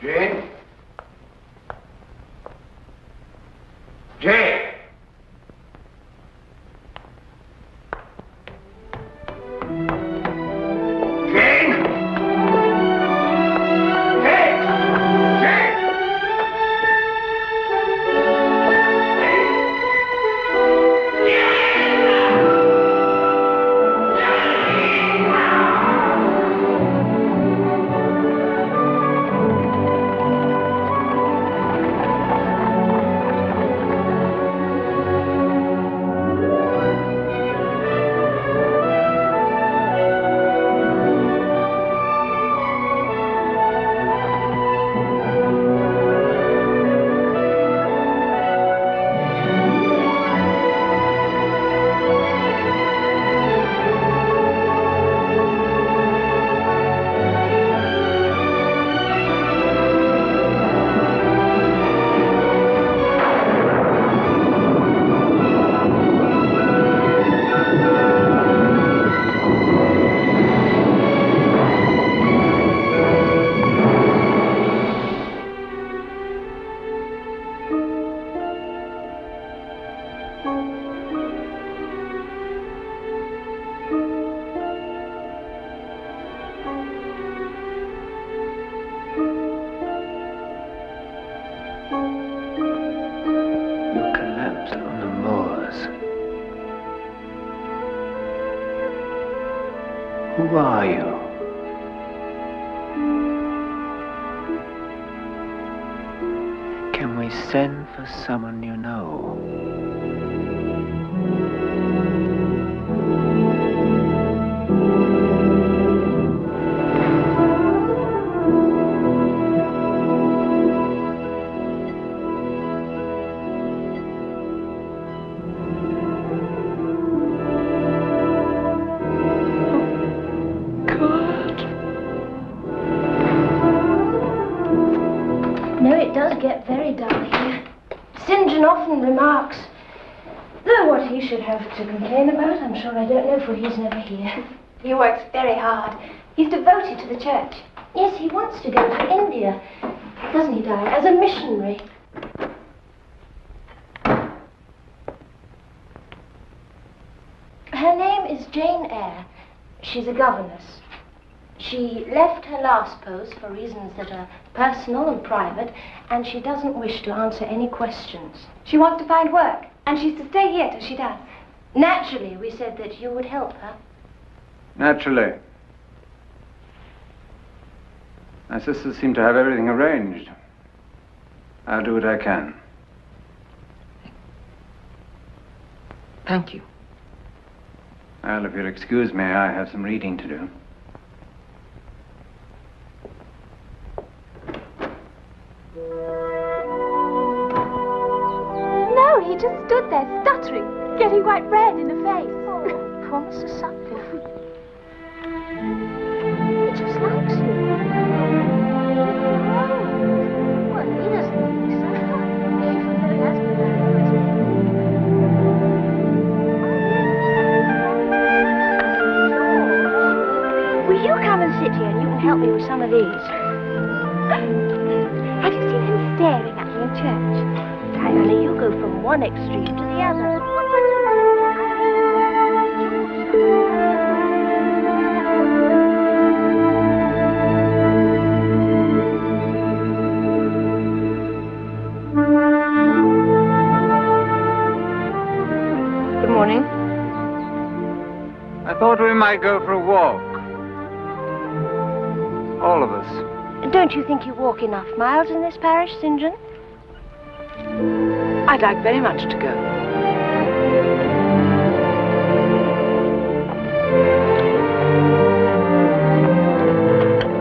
Jane? Jane? Who are you? Can we send for someone you know? Get very dull here. St. John often remarks, though what he should have to complain about, I'm sure I don't know, for he's never here. He works very hard. He's devoted to the church. Yes, he wants to go to India, doesn't he, Di, as a missionary. Her name is Jane Eyre. She's a governess. She left her last post for reasons that are personal and private, and she doesn't wish to answer any questions. She wants to find work, and she's to stay here till she does. Naturally, we said that you would help her. Naturally. My sisters seem to have everything arranged. I'll do what I can. Thank you. Well, if you'll excuse me, I have some reading to do. No, he just stood there stuttering, getting quite red in the face. Oh, poor Mr. Sutcliffe. He just likes you. Well, he doesn't think so. He has been very. Will you come and sit here and you can help me with some of these? Have you seen him staring at me in church? Only you go from one extreme to the other. Good morning. I thought we might go for a walk. All of us. Don't you think you walk enough miles in this parish, St. John? I'd like very much to go.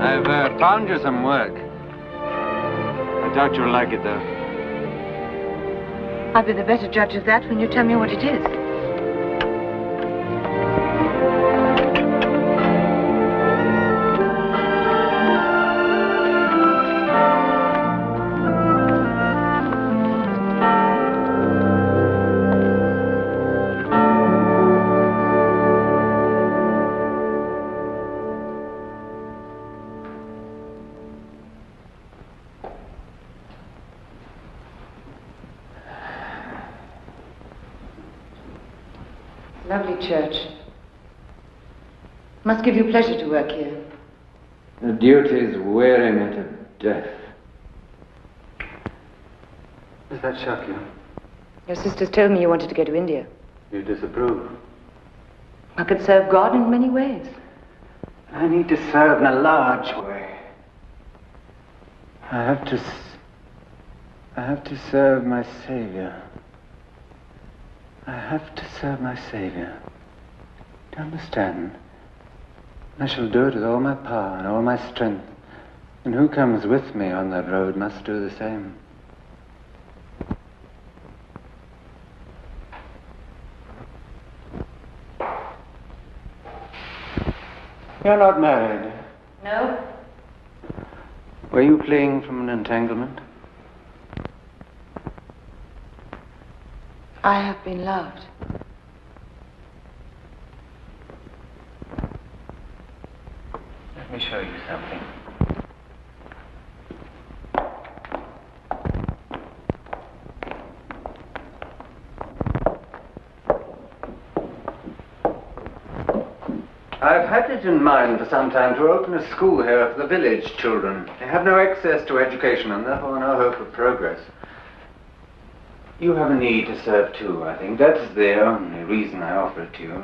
I've found you some work. I doubt you'll like it, though. I'll be the better judge of that when you tell me what it is. Lovely church. Must give you pleasure to work here. The duty's wearing me to death. Does that shock you? Your sisters told me you wanted to go to India. You disapprove? I could serve God in many ways. I need to serve in a large way. I have to serve my Savior. I have to serve my Savior. Do you understand? I shall do it with all my power and all my strength. And who comes with me on that road must do the same. You're not married. No. Were you fleeing from an entanglement? I have been loved. Let me show you something. I've had it in mind for some time to open a school here for the village children. They have no access to education and therefore no hope of progress. You have a need to serve too, I think. That's the only reason I offer it to you.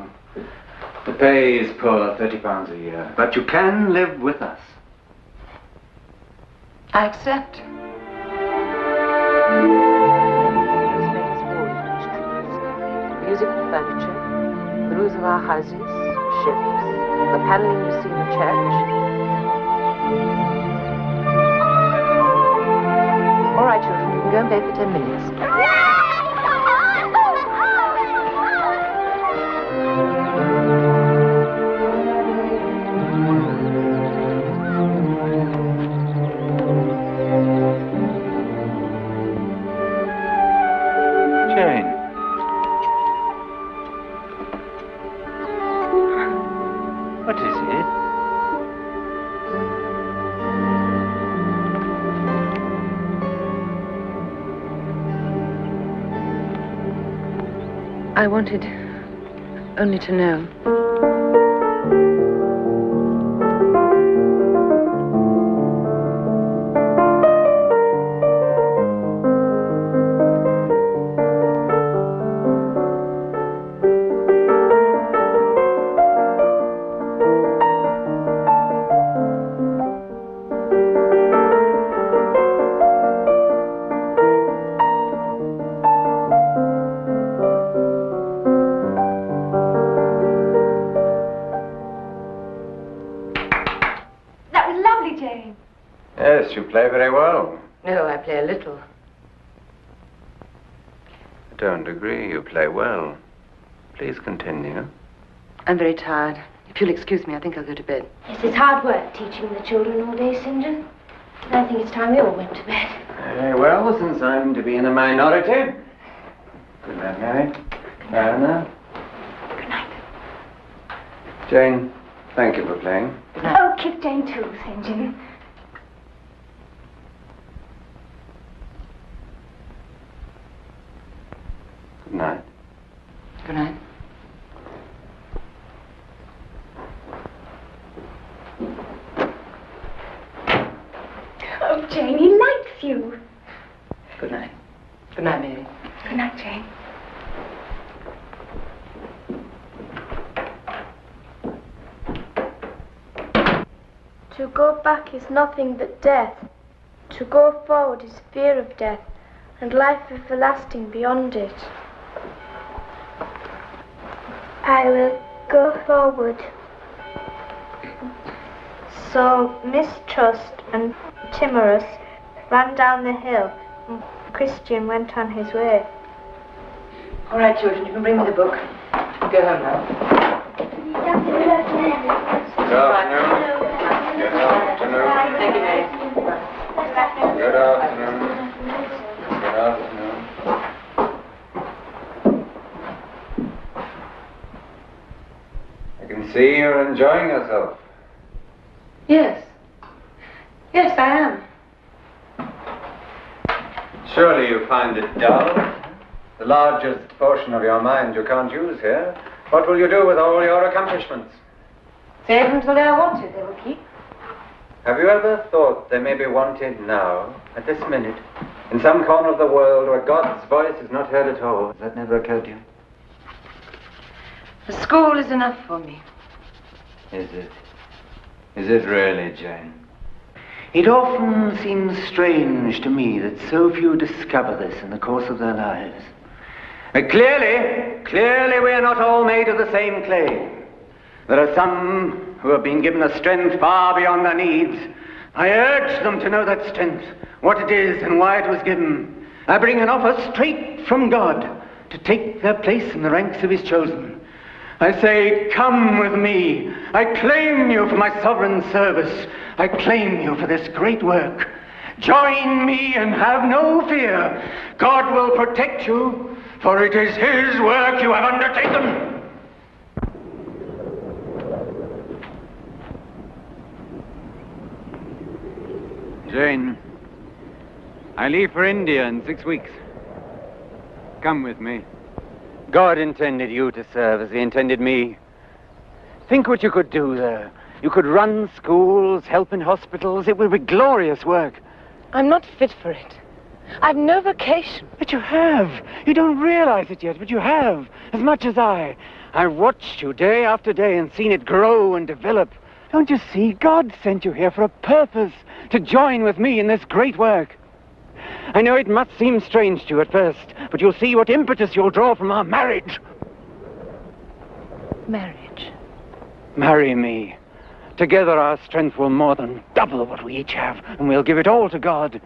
The pay is poor, £30 a year, but you can live with us. I accept. Music and furniture, the roofs of our houses, ships, the paneling you see in the church. All right, children, you can go and bed for 10 minutes. Jane. What is it? I wanted only to know. Yes, you play very well. No, I play a little. I don't agree. You play well. Please continue. I'm very tired. If you'll excuse me, I think I'll go to bed. Yes, it's hard work teaching the children all day, St. John. I think it's time we all went to bed. Very well, since I'm to be in a minority. Good night, Mary. Anna. Good night. Jane, thank you for playing. Good night. Oh, kiss Jane too, St. John. Good night. Good night. Oh, Jane, he likes you. Good night. Good night, Mary. Good night, Jane. To go back is nothing but death. To go forward is fear of death, and life everlasting beyond it. I will go forward. So Mistrust and Timorous ran down the hill, and Christian went on his way. All right, children, you can bring me the book. Go home now. Good afternoon. Good afternoon. Thank you, Mary. Good afternoon. Good afternoon. I can see you're enjoying yourself. Yes. Yes, I am. Surely you find it dull? The largest portion of your mind you can't use here. What will you do with all your accomplishments? Save them until they are wanted, they will keep. Have you ever thought they may be wanted now, at this minute, in some corner of the world where God's voice is not heard at all? Has that never occurred to you? The school is enough for me. Is it? Is it really, Jane? It often seems strange to me that so few discover this in the course of their lives. Clearly we are not all made of the same clay. There are some who have been given a strength far beyond their needs. I urge them to know that strength, what it is and why it was given. I bring an offer straight from God to take their place in the ranks of his chosen. I say, come with me. I claim you for my sovereign service. I claim you for this great work. Join me and have no fear. God will protect you, for it is his work you have undertaken. Jane, I leave for India in 6 weeks. Come with me. God intended you to serve as he intended me. Think what you could do there. You could run schools, help in hospitals. It will be glorious work. I'm not fit for it. I've no vocation. But you have. You don't realize it yet, but you have. As much as I. I've watched you day after day and seen it grow and develop. Don't you see? God sent you here for a purpose, to join with me in this great work. I know it must seem strange to you at first, but you'll see what impetus you'll draw from our marriage. Marriage? Marry me. Together our strength will more than double what we each have, and we'll give it all to God.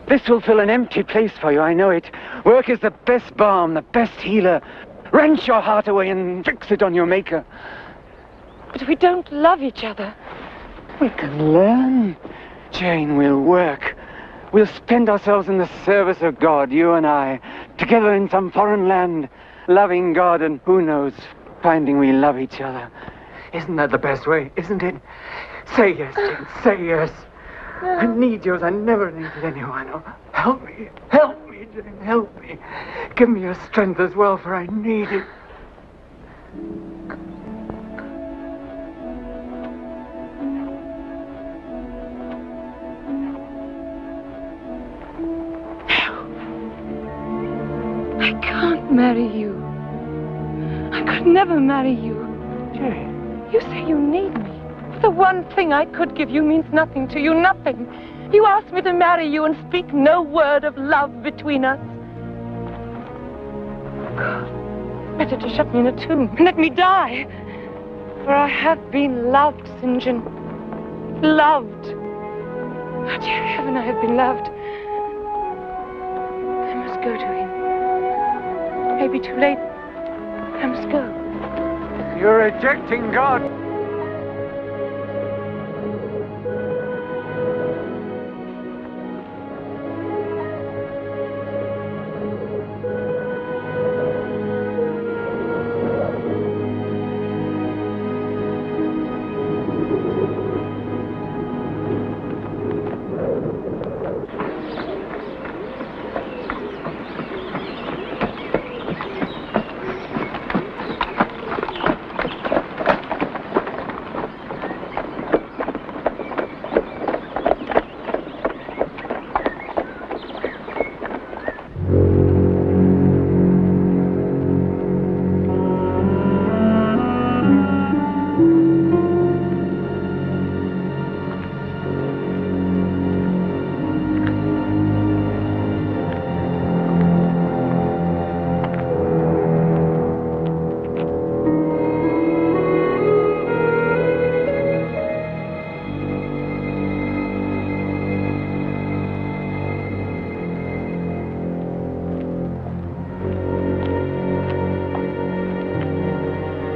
This will fill an empty place for you, I know it. Work is the best balm, the best healer. Wrench your heart away and fix it on your Maker. But if we don't love each other... We can learn. Jane, we'll work. We'll spend ourselves in the service of God, you and I, together in some foreign land, loving God and, who knows, finding we love each other. Isn't that the best way, isn't it? Say yes, Jane, say yes. I need you as I never needed anyone. Oh, help me, Jane, help me. Give me your strength as well, for I need it. I can't marry you. I could never marry you. Jane. You say you need me. The one thing I could give you means nothing to you, nothing. You asked me to marry you and speak no word of love between us. God, better to shut me in a tomb and let me die. For I have been loved, St. John. Loved. Oh, dear heaven, I have been loved. I must go to him. It may be too late. I must go. You're rejecting God.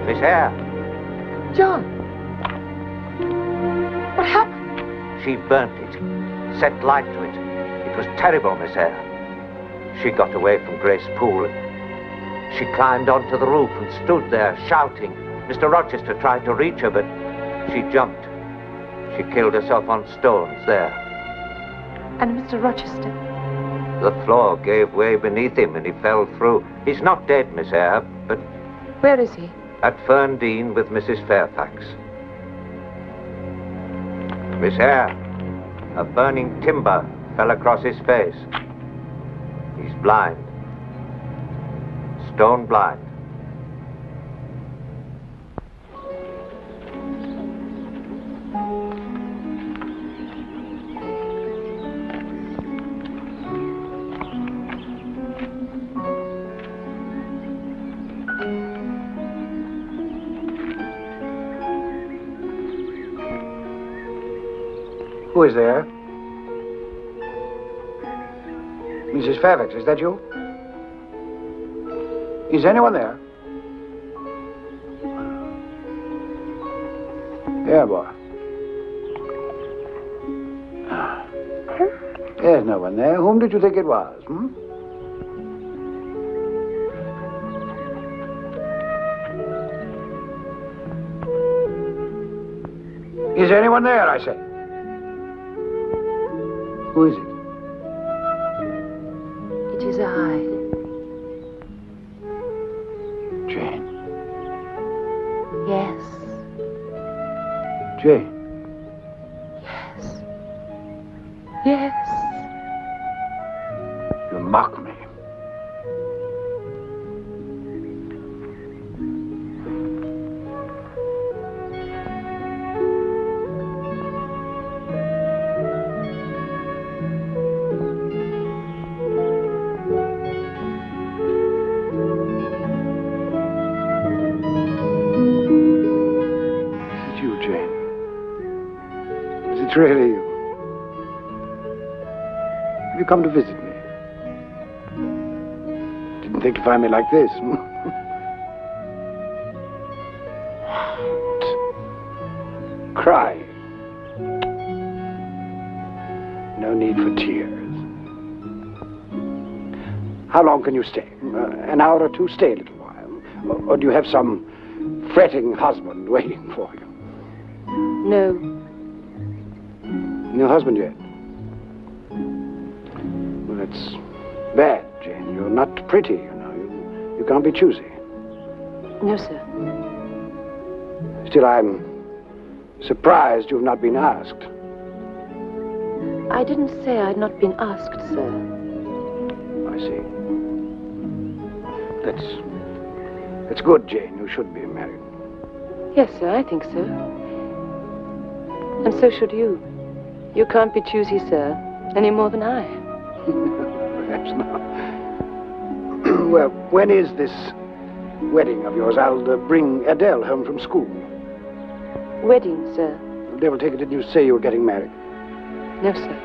Miss Eyre. John. What happened? She burnt it, set light to it. It was terrible, Miss Eyre. She got away from Grace Poole. She climbed onto the roof and stood there shouting. Mr. Rochester tried to reach her, but she jumped. She killed herself on stones there. And Mr. Rochester? The floor gave way beneath him and he fell through. He's not dead, Miss Eyre, but... Where is he? At Ferndean with Mrs. Fairfax. Miss Eyre, a burning timber fell across his face. He's blind. Stone blind. Who is there? Mrs. Fairfax, is that you? Is anyone there? Yeah, boy. There's no one there. Whom did you think it was, hmm? Is anyone there, I say? Who is it? It is I. Jane. Yes. Jane. Yes. Yes. You mock me. It's really you. Have you come to visit me? Didn't think to find me like this. Crying. No need for tears. How long can you stay? An hour or two? Stay a little while. Or do you have some fretting husband waiting for you? No. No husband yet? Well, that's bad, Jane. You're not pretty, you know. You can't be choosy. No, sir. Still, I'm surprised you've not been asked. I didn't say I'd not been asked, sir. I see. That's good, Jane. You should be married. Yes, sir, I think so. And so should you. You can't be choosy, sir, any more than I. Perhaps not. Well, when is this wedding of yours? I'll bring Adele home from school. Wedding, sir? The devil take it, didn't you say you were getting married? No, sir.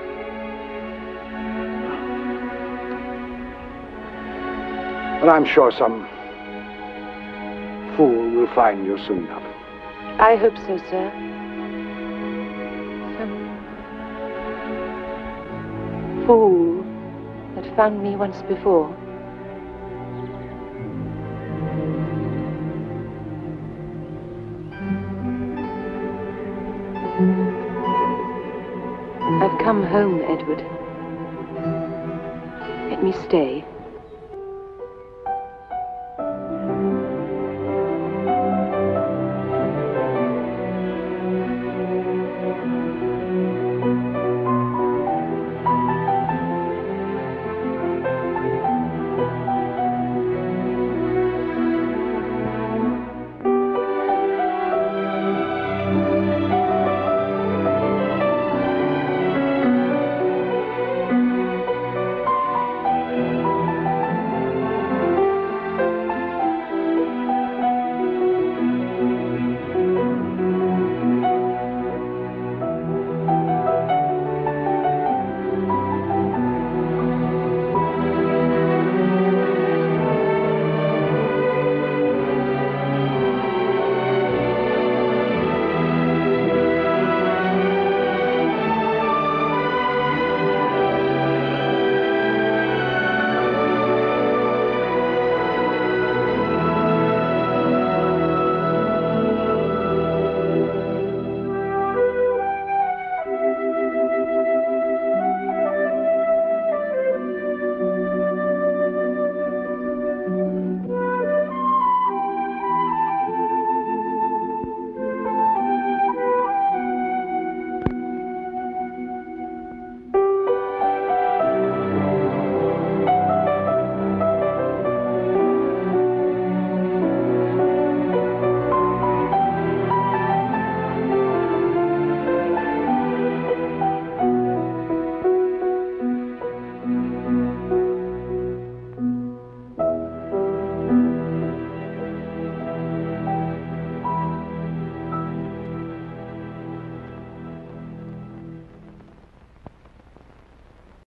Well, I'm sure some fool will find you soon enough. I hope so, sir. Fool that found me once before. I've come home, Edward. Let me stay.